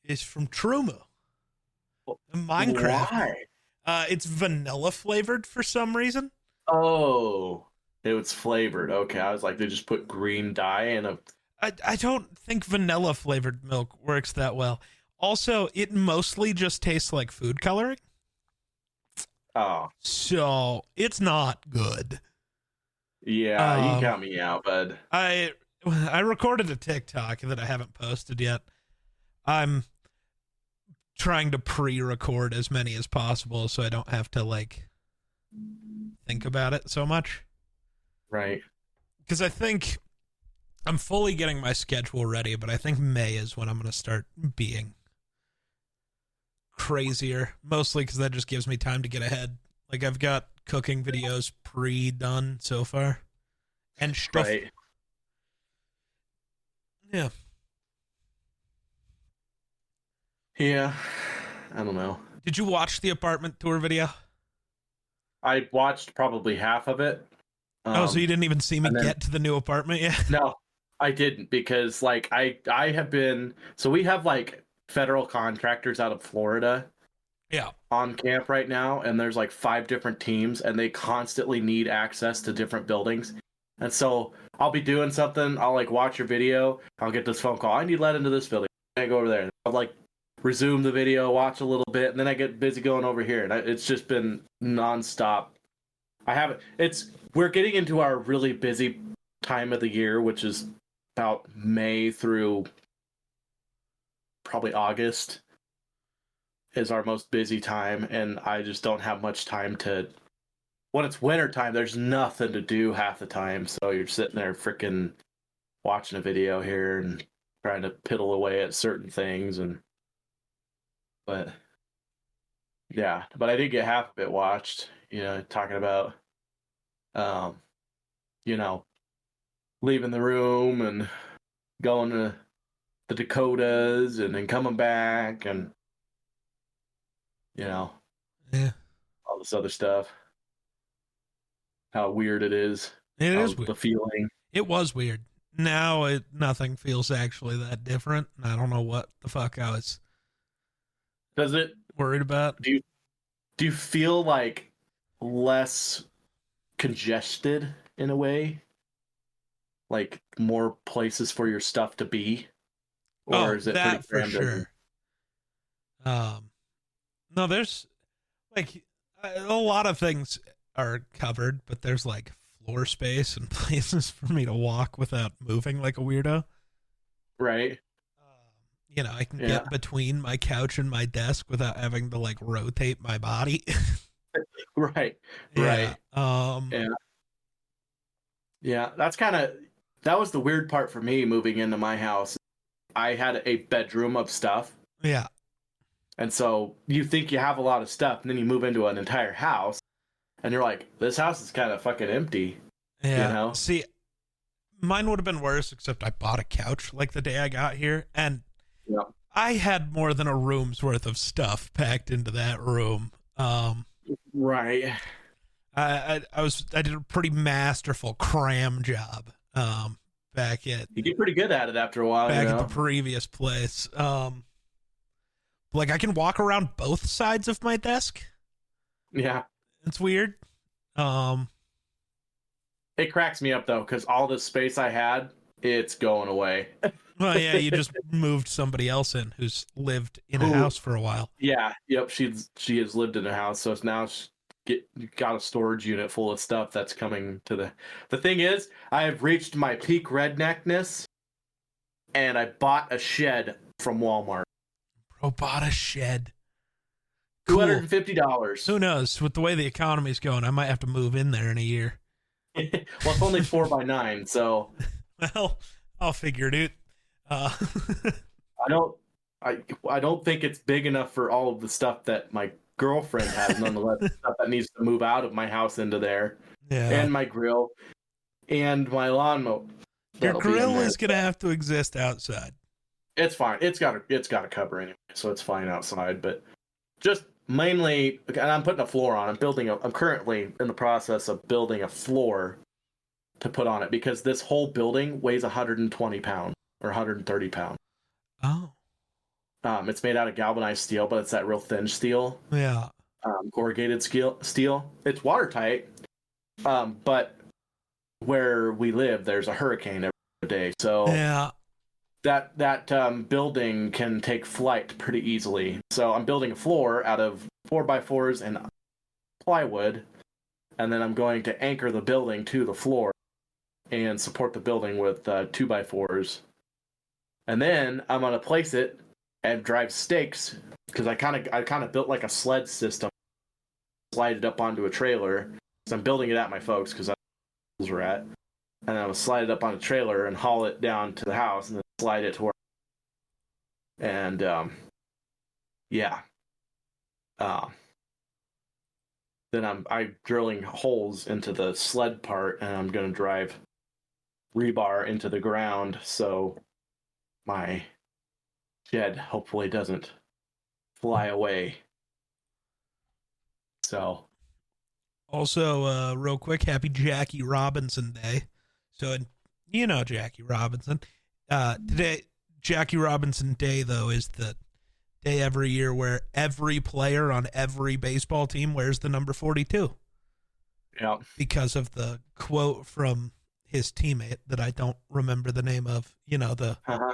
is from Truma. Minecraft. Why? It's vanilla flavored for some reason. Oh, it was flavored. Okay, I was like, they just put green dye in a. I don't think vanilla flavored milk works that well. Also, it mostly just tastes like food coloring. Oh. So it's not good. Yeah, you got me out, bud. I recorded a TikTok that I haven't posted yet. I'm trying to pre-record as many as possible so I don't have to like think about it so much. Right. Because I think I'm fully getting my schedule ready, but I think May is when I'm going to start being crazier, mostly because that just gives me time to get ahead. Like I've got cooking videos pre-done so far and stuff. Right. Yeah, I don't know. Did you watch the apartment tour video? I watched probably half of it. So you didn't even see me get to the new apartment yet? No, I didn't, because like I have been, so we have like federal contractors out of Florida on camp right now, and there's like 5 different teams and they constantly need access to different buildings. And so I'll be doing something, I'll like watch your video, I'll get this phone call, I need let into this building, I go over there, I'll like resume the video, watch a little bit, and then I get busy going over here, and it's just been nonstop. We're getting into our really busy time of the year, which is about May through probably August is our most busy time, and I just don't have much time to. When it's winter time, there's nothing to do half the time, so you're sitting there freaking watching a video here and trying to piddle away at certain things, but I did get half of it watched, talking about leaving the room and going to the Dakotas and then coming back and all this other stuff. how weird it is. It How is weird. the feeling. It was weird. Now nothing feels actually that different. I don't know what the fuck I was Does it? worried about. Do you feel like less congested in a way? Like more places for your stuff to be? Or Oh, is it pretty that for crammed in? sure. No, there's like a lot of things are covered, but there's like floor space and places for me to walk without moving like a weirdo. Right? I can Yeah. get between my couch and my desk without having to like rotate my body. Right. Yeah. Right. Yeah. Yeah. That was the weird part for me moving into my house. I had a bedroom of stuff. Yeah. And so you think you have a lot of stuff, and then you move into an entire house, and you're like, this house is kind of fucking empty, you Yeah. know? See, mine would have been worse, except I bought a couch like the day I got here, and Yeah. I had more than a room's worth of stuff packed into that room. Right. I did a pretty masterful cram job. Back at You get pretty good at it after a while, back at the previous place. Like I can walk around both sides of my desk. Yeah. It's weird. It cracks me up though, because all this space I had, it's going away. Well, yeah, you just moved somebody else in who's lived in a Who- house for a while. Yeah. Yep. She has lived in a house, so it's now got a storage unit full of stuff that's coming to the thing is, I have reached my peak redneckness, and I bought a shed from Walmart. Bro bought a shed. Cool. $250. Who knows? With the way the economy's going, I might have to move in there in a year. Well, it's only 4x9, so Well, I'll figure it out. I don't think it's big enough for all of the stuff that my girlfriend has. Nonetheless, stuff that needs to move out of my house into there, Yeah. and my grill, and my lawnmower. Your That'll be in grill there. is gonna have to exist outside. It's fine. It's got a cover anyway, so it's fine outside. But just mainly, and I'm putting a floor on. I'm currently in the process of building a floor to put on it because this whole building weighs 120 pounds or 130 pounds. Oh. It's made out of galvanized steel, but it's that real thin steel, Yeah. corrugated steel. It's watertight, but where we live, there's a hurricane every day, so Yeah. that building can take flight pretty easily. So I'm building a floor out of 4x4s and plywood, and then I'm going to anchor the building to the floor and support the building with 2x4s. And then I'm gonna place it and drive stakes because I kind of built like a sled system, slide it up onto a trailer. So I'm building it at my folks because that's where we're at, and I would slide it up on a trailer and haul it down to the house and then slide it to where. And yeah, then I'm drilling holes into the sled part, and I'm gonna drive rebar into the ground so my shed hopefully doesn't fly away. So Also, real quick, happy Jackie Robinson Day. So, Jackie Robinson. Today, Jackie Robinson Day, though, is the day every year where every player on every baseball team wears the number 42. yeah, Because of the quote from his teammate that I don't remember the name of.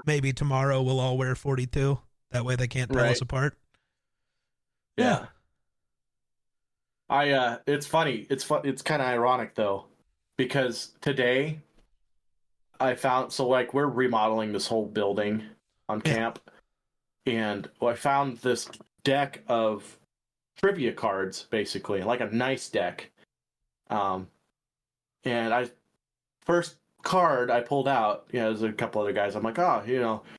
Maybe tomorrow we'll all wear 42. That way they can't tell us apart. Yeah. It's funny. It's kind of ironic though, because today I found, so like we're remodeling this whole building on camp, and I found this deck of trivia cards, basically like a nice deck. And first card I pulled out, there's a couple other guys. I'm like,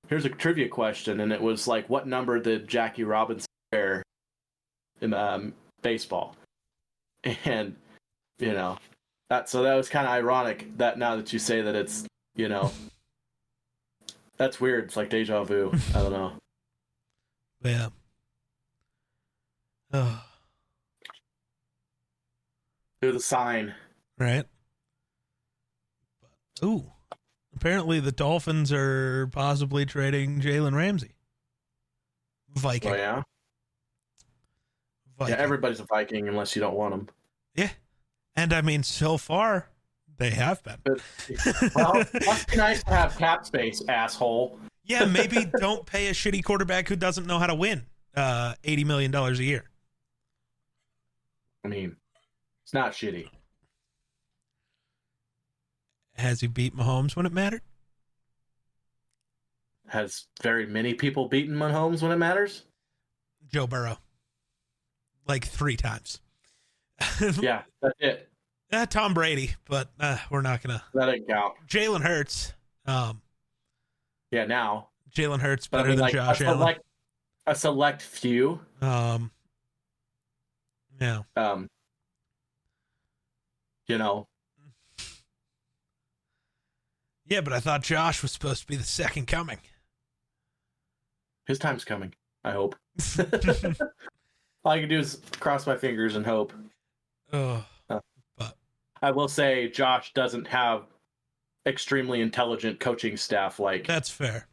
here's a trivia question, and it was like, what number did Jackie Robinson wear in baseball? And that was kind of ironic that now that you say that, it's that's weird. It's like deja vu. I don't know. Yeah. Do the sign. right? Ooh, apparently the Dolphins are possibly trading Jalen Ramsey. Viking. Oh yeah. Viking. Yeah, everybody's a Viking unless you don't want them. Yeah, and I mean, so far they have been. But, well, must be nice to have cap space, asshole. Yeah, maybe don't pay a shitty quarterback who doesn't know how to win $80 million a year. I mean, it's not shitty. Has he beat Mahomes when it mattered? Has very many people beaten Mahomes when it matters? Joe Burrow. Like 3 times. Yeah, that's it. Tom Brady, but we're not going to. That didn't count. Jalen Hurts. Yeah, now. Jalen Hurts But better than like, Josh Allen. A select few. Yeah. You know. Yeah, but I thought Josh was supposed to be the second coming. His time's coming, I hope. All I can do is cross my fingers and hope. But I will say Josh doesn't have extremely intelligent coaching staff like that's fair.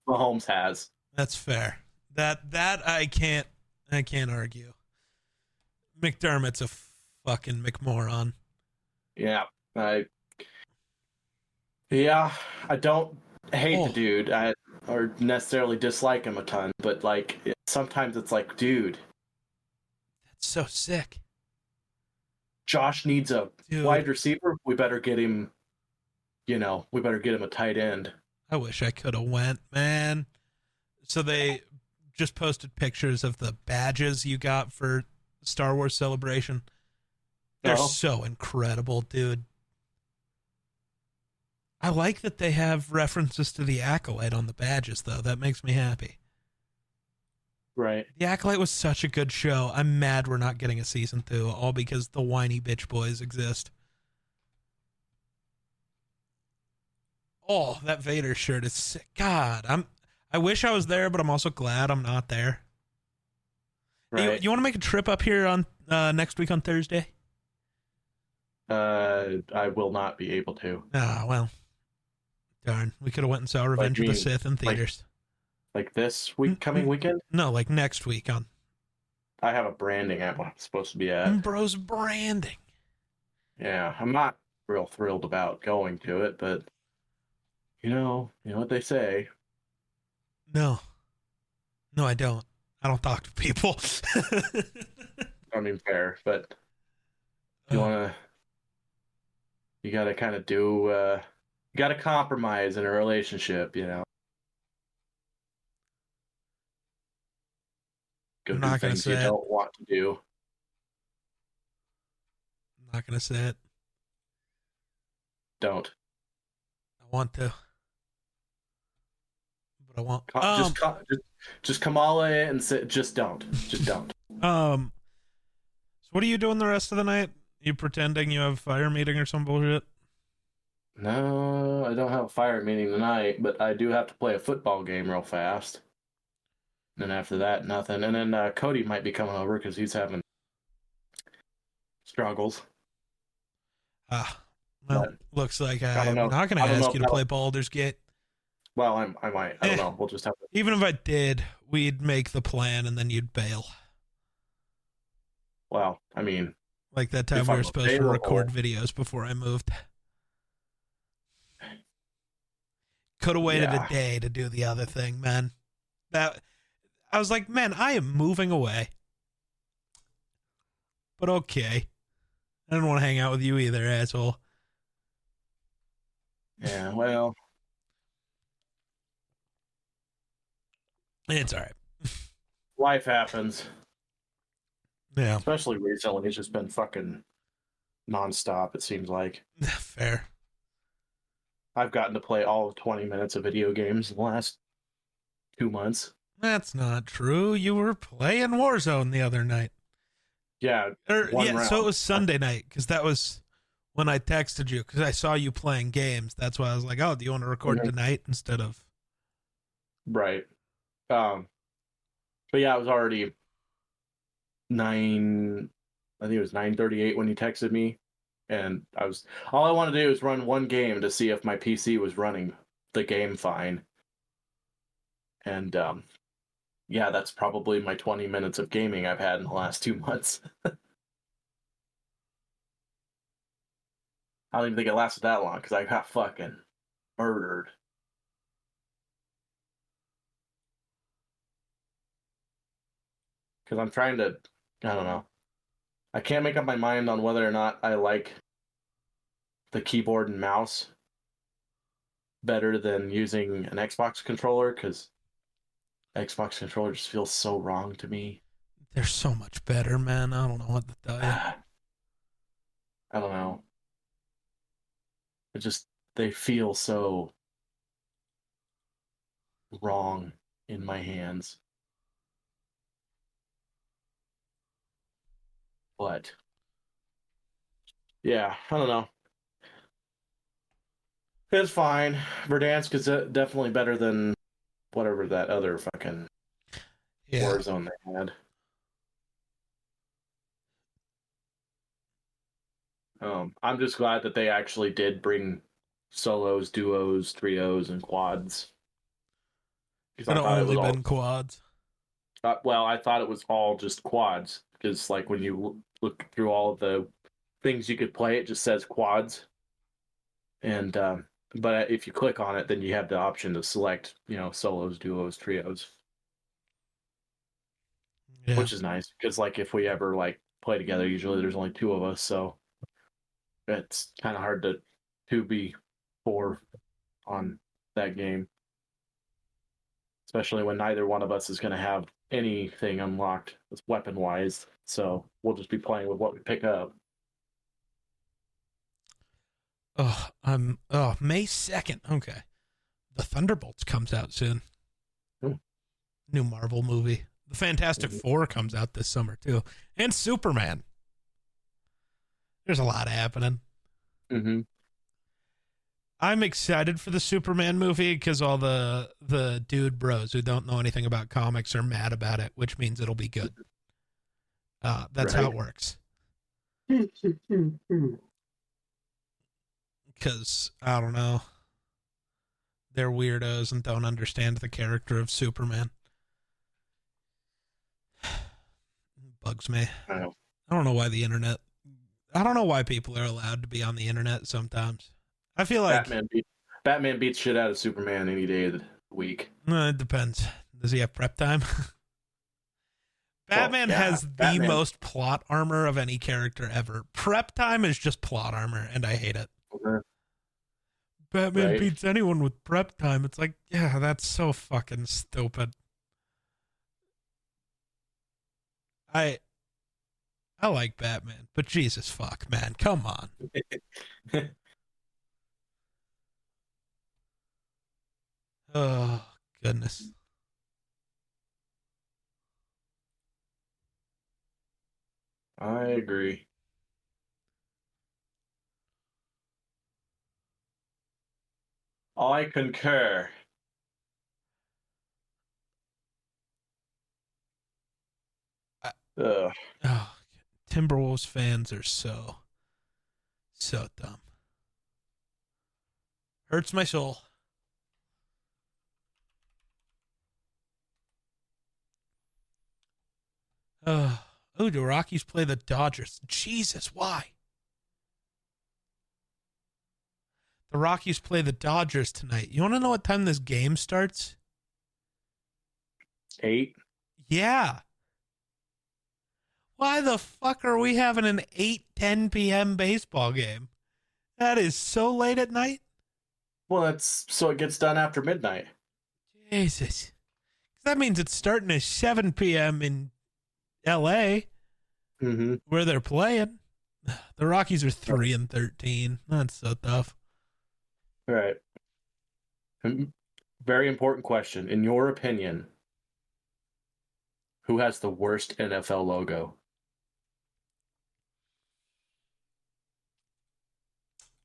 Mahomes has. That's fair. That I can't argue. McDermott's a fucking McMoron. Yeah, I don't hate the dude, or necessarily dislike him a ton, but like sometimes it's like, dude, that's so sick. Josh needs a wide receiver. We better get him. We better get him a tight end. I wish I could have went, man. So they just posted pictures of the badges you got for Star Wars Celebration. They're so incredible, dude. I like that they have references to the Acolyte on the badges, though. That makes me happy. Right. The Acolyte was such a good show. I'm mad we're not getting a season 2, all because the whiny bitch boys exist. Oh, that Vader shirt is sick. God, I wish I was there, but I'm also glad I'm not there. Right. Hey, you want to make a trip up here on next week on Thursday? I will not be able to. Ah, well. Darn. We could have went and saw Revenge of the Sith in theaters. Like this week, coming weekend? No, like next week on. I have a branding at what I'm supposed to be at. Bros branding. Yeah, I'm not real thrilled about going to it, but you know what they say. No, I don't. I don't talk to people. I mean, fair, but you gotta kind of you gotta compromise in a relationship, Go I'm do not gonna things say you it. don't want to do. I'm not gonna say it. Don't. I want to, but I won't. Just Kamala it and say, just don't. Just don't. So what are you doing the rest of the night? You pretending you have fire meeting or some bullshit? No, I don't have a fire meeting tonight, but I do have to play a football game real fast. And then after that, nothing. And then Cody might be coming over because he's having struggles. Well, but looks like I'm not going to ask you to play Baldur's Gate. Well, I might. I don't know. We'll just have to. Even if I did, we'd make the plan and then you'd bail. Well, I mean, like that time we were supposed to record videos before I moved. Could have waited a day to do the other thing, man. I was like, man, I am moving away. But okay. I didn't want to hang out with you either, asshole. Yeah, well. It's all right. Life happens. Yeah. Especially recently. It's just been fucking nonstop, it seems like. Fair. I've gotten to play all of 20 minutes of video games in the last 2 months. That's not true. You were playing Warzone the other night. Yeah. So it was Sunday night, because that was when I texted you, because I saw you playing games. That's why I was like, oh, do you want to record tonight instead of... Right. But yeah, it was already 9... I think it was 9:38 when you texted me. and all I want to do is run one game to see if my PC was running the game fine. And yeah, that's probably my 20 minutes of gaming I've had in the last 2 months. I don't even think it lasted that long because I got fucking murdered. Because I'm trying to, I don't know. I can't make up my mind on whether or not I like the keyboard and mouse better than using an Xbox controller, because Xbox controller just feels so wrong to me. They're so much better, man. I don't know what to tell you. I don't know. They feel so wrong in my hands. But yeah, I don't know. It's fine. Verdansk is definitely better than whatever that other fucking Warzone they had. I'm just glad that they actually did bring solos, duos, trios, and quads. It's only been quads. Well, I thought it was all just quads because, like, when you look through all of the things you could play, it just says quads. And but if you click on it, then you have the option to select, solos, duos, trios, which is nice because, like, if we ever like play together, usually there's only two of us, so it's kind of hard to be four on that game, especially when neither one of us is going to have anything unlocked weapon wise. So we'll just be playing with what we pick up. May 2nd. Okay. The Thunderbolts comes out soon. Ooh. New Marvel movie. The Fantastic Four comes out this summer too. And Superman. There's a lot happening. Mm-hmm. I'm excited for the Superman movie because all the dude bros who don't know anything about comics are mad about it, which means it'll be good. That's how it works. Because, I don't know, they're weirdos and don't understand the character of Superman. Bugs me. I don't know why I don't know why people are allowed to be on the internet sometimes. I feel like Batman beats shit out of Superman any day of the week. It depends. Does he have prep time? Batman has the most plot armor of any character ever. Prep time is just plot armor, and I hate it. Okay. Batman beats anyone with prep time. It's like, yeah, that's so fucking stupid. I like Batman, but Jesus fuck, man, come on. Oh, goodness. I agree. I concur. Timberwolves fans are so dumb. Hurts my soul. The Rockies play the Dodgers. Jesus, why? The Rockies play the Dodgers tonight. You want to know what time this game starts? 8. Yeah. Why the fuck are we having an 8:10 p.m. baseball game? That is so late at night. Well, that's so it gets done after midnight. Jesus. That means it's starting at 7 p.m. in L.A., where they're playing. The Rockies are 3-13. That's so tough. All right. Very important question. In your opinion, who has the worst NFL logo?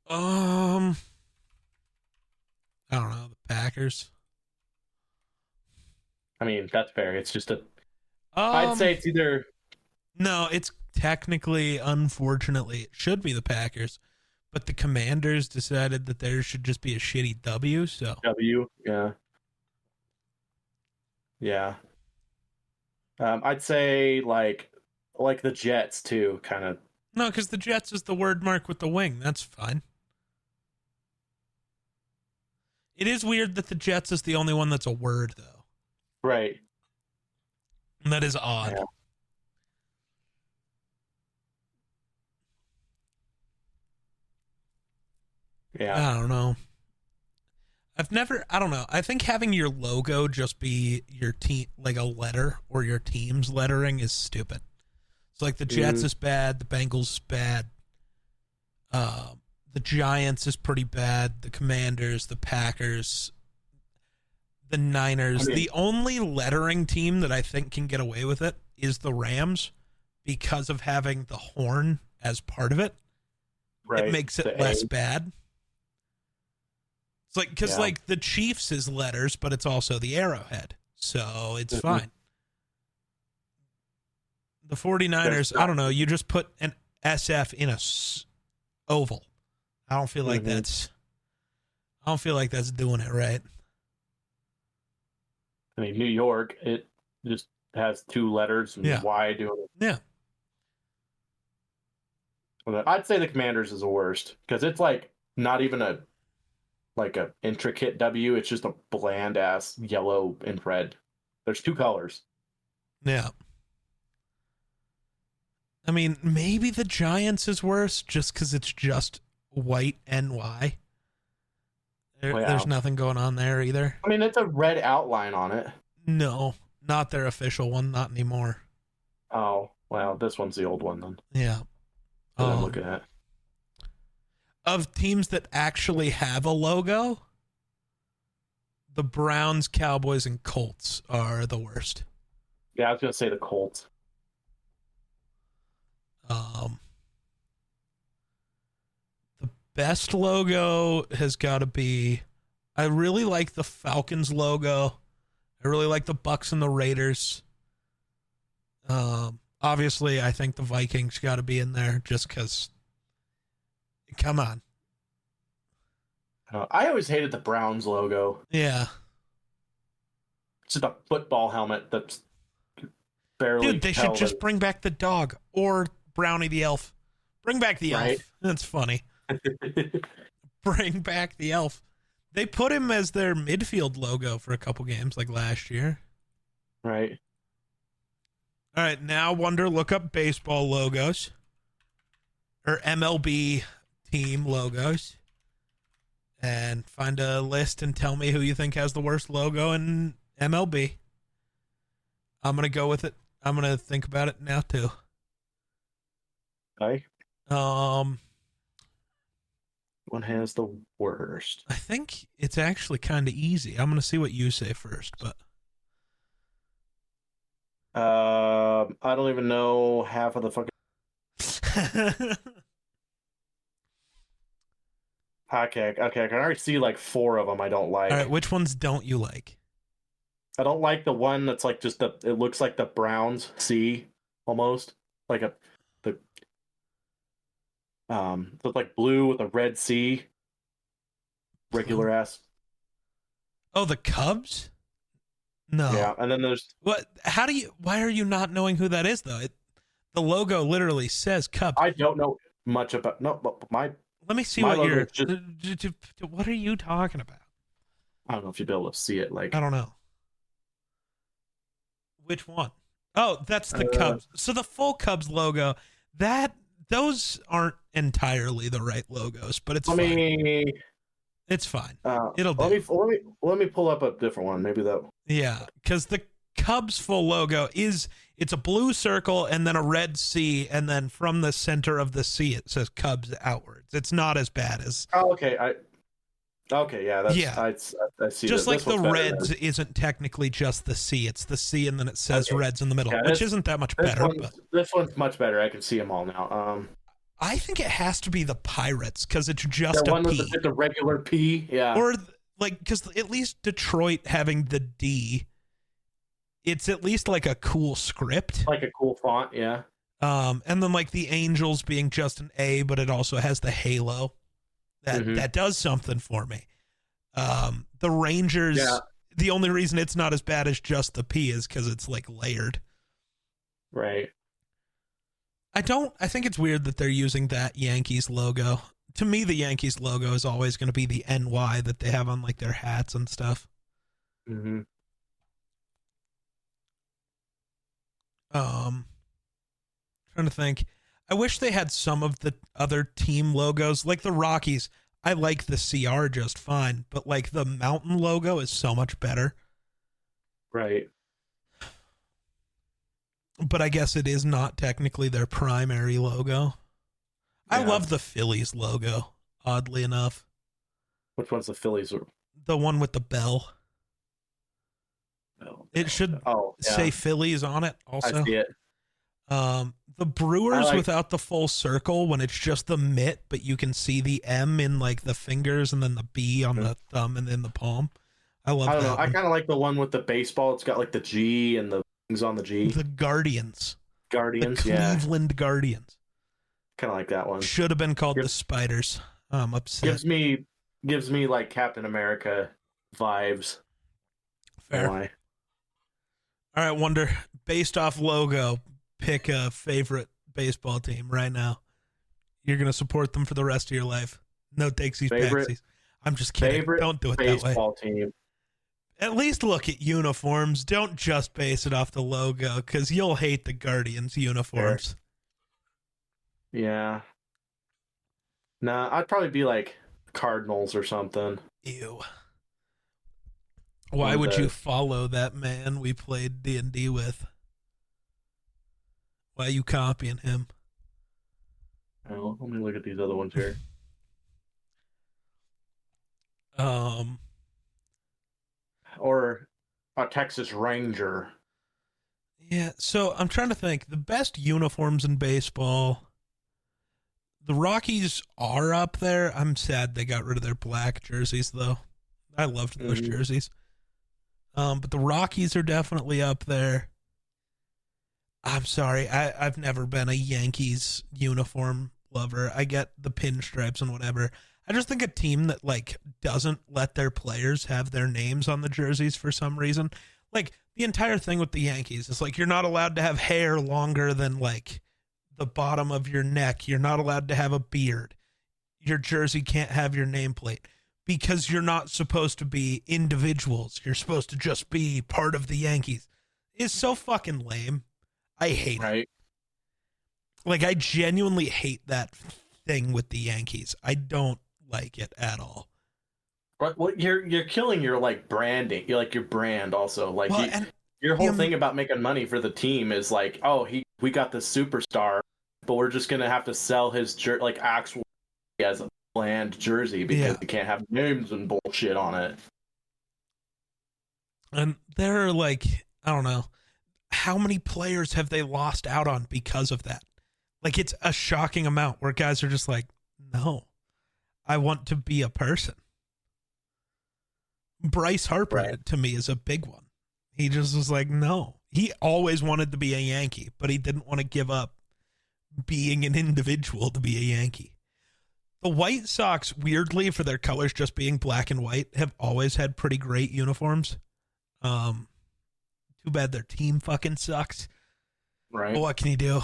I don't know. The Packers. I mean, that's fair. It's just I'd say it's either. No, it's technically, unfortunately, it should be the Packers, but the Commanders decided that theirs should just be a shitty W. So W, yeah, yeah. I'd say like the Jets too, kind of. no, because the Jets is the word mark with the wing. That's fine. It is weird that the Jets is the only one that's a word, though. Right. And that is odd. Yeah. I don't know. I don't know. I think having your logo just be your team, like a letter or your team's lettering, is stupid. It's like the Jets is bad, the Bengals is bad, the Giants is pretty bad, the Commanders, the Packers, the Niners. The only lettering team that I think can get away with it is the Rams because of having the horn as part of it. Right. It makes it less bad. It's like, because like the Chiefs is letters, but it's also the arrowhead. So it's fine. The 49ers, I don't know. You just put an SF in a oval. I don't feel like that's doing it right. I mean, New York, it just has two letters and Y doing it. Yeah. I'd say the Commanders is the worst because it's like not even a intricate W. It's just a bland ass yellow and red. There's two colors. Yeah. I mean, maybe the Giants is worse just because it's just white NY. There's nothing going on there either. I mean, it's a red outline on it. No, not their official one. Not anymore. Oh, well, this one's the old one then. Yeah. That I'm looking at. Of teams that actually have a logo, the Browns, Cowboys, and Colts are the worst. Yeah, I was going to say the Colts. The best logo has got to be, I really like the Falcons logo. I really like the Bucks and the Raiders. Obviously, I think the Vikings got to be in there just because. Come on. I always hated the Browns logo. Yeah. It's just a football helmet that's barely. Dude, they should just bring back the dog or Brownie the elf. Bring back the elf. That's funny. Bring back the elf. They put him as their midfield logo for a couple games, like last year. Right. All right, now Wonder, look up baseball logos or MLB team logos and find a list and tell me who you think has the worst logo in MLB. I'm going to go with it. I'm going to think about it now too. Okay. One has the worst. I think it's actually kind of easy. I'm going to see what you say first, but I don't even know half of the fucking. Okay, I can already see like four of them I don't like. All right, which ones don't you like? I don't like the one that's like just it looks like the Browns C almost. Like it's like blue with a red C. Regular ass. Oh, the Cubs? No. Yeah, and then there's what? Why are you not knowing who that is though? The logo literally says Cubs. I don't know much about but my. Let me see what you're. What are you talking about? I don't know if you'll be able to see it. Like I don't know. Which one? Oh, that's the Cubs. So the full Cubs logo. Those aren't entirely the right logos, but it's fine. It's fine. It'll do. Let me pull up a different one. Maybe that. Yeah, because the Cubs full logo it's a blue circle and then a red C, and then from the center of the C it says Cubs outwards. It's not as bad as. Oh, okay. Yeah, I see. Just like the Reds isn't technically just the C; it's the C, and then it says Reds in the middle, which isn't that much better. This one's much better. I can see them all now. I think it has to be the Pirates because it's just the a one P. With the regular P, yeah. Or like because at least Detroit having the D, it's at least like a cool script, like a cool font, yeah. And then like the Angels being just an A, but it also has the halo. That does something for me. The Rangers, Yeah. the only reason it's not as bad as just the P is because it's like layered. Right. I think it's weird that they're using that Yankees logo. To me, the Yankees logo is always going to be the NY that they have on like their hats and stuff. Mm-hmm. Trying to think. I wish they had some of the other team logos, like the Rockies. I like the CR just fine, but like the Mountain logo is so much better. Right. But I guess it is not technically their primary logo. I Yeah. love the Phillies logo, oddly enough. Which one's the Phillies? The one with the bell. Oh, It should yeah. say Phillies on it also. I see it. The Brewers without the full circle, when it's just the mitt, but you can see the M in like the fingers and then the B on the thumb and then the palm. I love that. I don't know. I kind of like the one with the baseball. It's got like the G and the things on the G. The Guardians. Guardians, the Cleveland Guardians. Kind of like that one. Should have been called the Spiders. I'm upset. Gives me like Captain America vibes. Fair. Why? All right, Wonder. Based off logo, pick a favorite baseball team right now. You're gonna support them for the rest of your life. No takesies, backsies. I'm just kidding. Don't do it that way. Baseball team. At least look at uniforms. Don't just base it off the logo, because you'll hate the Guardians uniforms. Sure. Yeah. Nah, I'd probably be like Cardinals or something. Ew. Why would you follow that man we played D&D with? Why are you copying him? Oh, let me look at these other ones here. Or a Texas Ranger. Yeah, so I'm trying to think. The best uniforms in baseball. The Rockies are up there. I'm sad they got rid of their black jerseys, though. I loved those jerseys. But the Rockies are definitely up there. I'm sorry. I've never been a Yankees uniform lover. I get the pinstripes and whatever. I just think a team that like doesn't let their players have their names on the jerseys for some reason. Like the entire thing with the Yankees is like you're not allowed to have hair longer than like the bottom of your neck. You're not allowed to have a beard. Your jersey can't have your nameplate because you're not supposed to be individuals. You're supposed to just be part of the Yankees. It's so fucking lame. I hate it. Like, I genuinely hate that thing with the Yankees. I don't like it at all. Well, you're killing your like branding. You're like your brand also. Like your whole thing about making money for the team is like, oh, we got the superstar, but we're just gonna have to sell his like actual as a bland jersey because he can't have names and bullshit on it. And they're like, I don't know, how many players have they lost out on because of that? Like, it's a shocking amount where guys are just like, no, I want to be a person. Bryce Harper, to me, is a big one. He just was like, no. He always wanted to be a Yankee, but he didn't want to give up being an individual to be a Yankee. The White Sox, weirdly, for their colors just being black and white, have always had pretty great uniforms. Too bad their team fucking sucks. Right. But what can you do?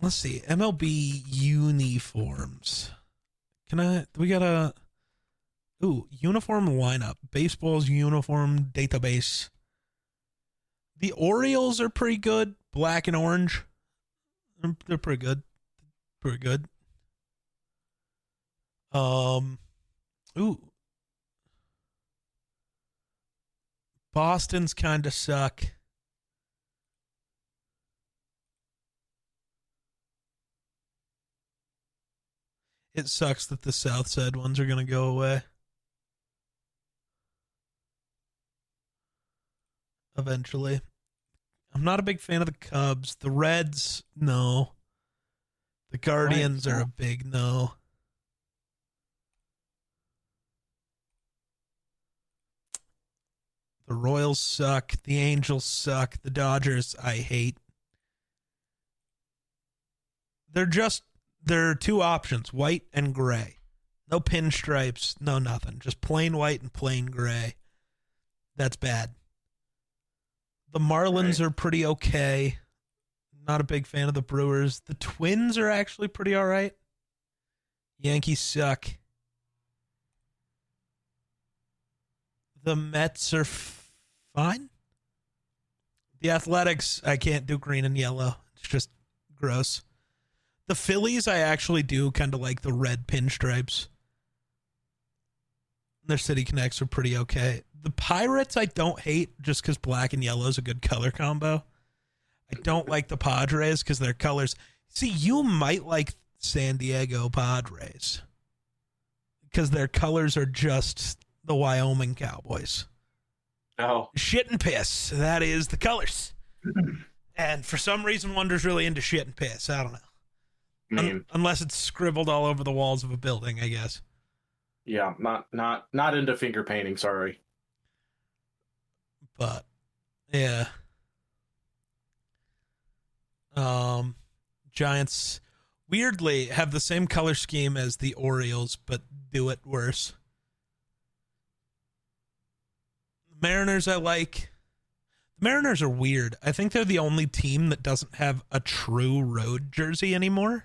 Let's see. MLB uniforms. We got a uniform lineup. Baseball's uniform database. The Orioles are pretty good. Black and orange. They're pretty good. Pretty good. Boston's kind of suck. It sucks that the South Side ones are going to go away. Eventually. I'm not a big fan of the Cubs. The Reds, no. The Guardians are a big no. The Royals suck. The Angels suck. The Dodgers, I hate. There are two options, white and gray. No pinstripes, no nothing. Just plain white and plain gray. That's bad. The Marlins are pretty okay. Not a big fan of the Brewers. The Twins are actually pretty all right. Yankees suck. The Mets are fine. The Athletics, I can't do green and yellow. It's just gross. The Phillies, I actually do kind of like the red pinstripes. Their City Connects are pretty okay. The Pirates, I don't hate just because black and yellow is a good color combo. I don't like the Padres because their colors. See, you might like San Diego Padres because their colors are just the Wyoming Cowboys. Oh. Shit and piss. That is the colors. And for some reason, Wunders really into shit and piss. I don't know. Unless it's scribbled all over the walls of a building, I guess. Yeah, not into finger painting, sorry. But yeah. Giants weirdly have the same color scheme as the Orioles, but do it worse. The Mariners I like. The Mariners are weird. I think they're the only team that doesn't have a true road jersey anymore.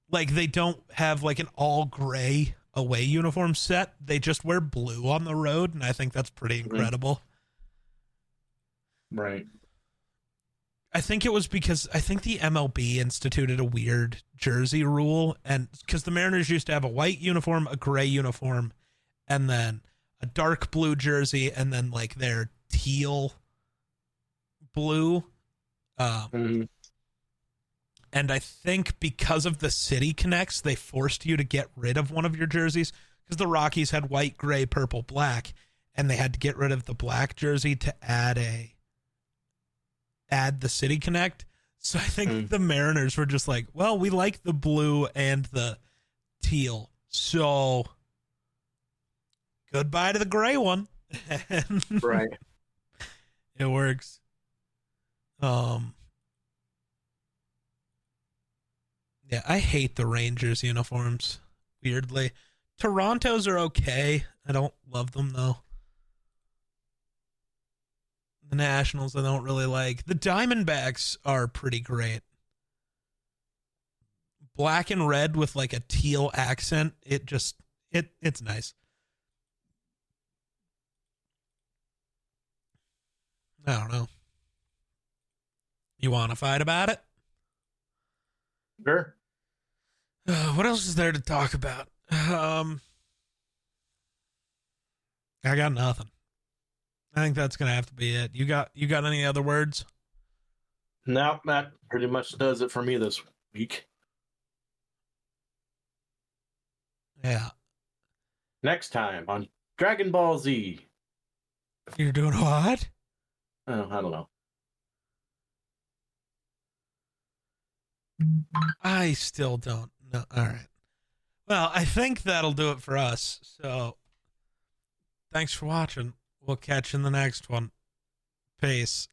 Like, they don't have like an all gray away uniform set. They just wear blue on the road, and I think that's pretty incredible. Right. I think it was because I think the MLB instituted a weird jersey rule, and because the Mariners used to have a white uniform, a gray uniform, and then a dark blue jersey, and then like their teal blue. And I think because of the City Connects, they forced you to get rid of one of your jerseys because the Rockies had white, gray, purple, black, and they had to get rid of the black jersey to add the City Connect. So I think the Mariners were just like, well, we like the blue and the teal, so goodbye to the gray one. Right. It works. Yeah, I hate the Rangers uniforms, weirdly. Toronto's are okay. I don't love them, though. The Nationals I don't really like. The Diamondbacks are pretty great. Black and red with like a teal accent. It's nice. I don't know. You want to fight about it? Sure. What else is there to talk about? I got nothing. I think that's gonna have to be it. You got any other words? No, that pretty much does it for me this week. Yeah. Next time on Dragon Ball Z. You're doing what? Oh, I don't know. I still don't know. All right. Well, I think that'll do it for us. So thanks for watching. We'll catch you in the next one. Peace.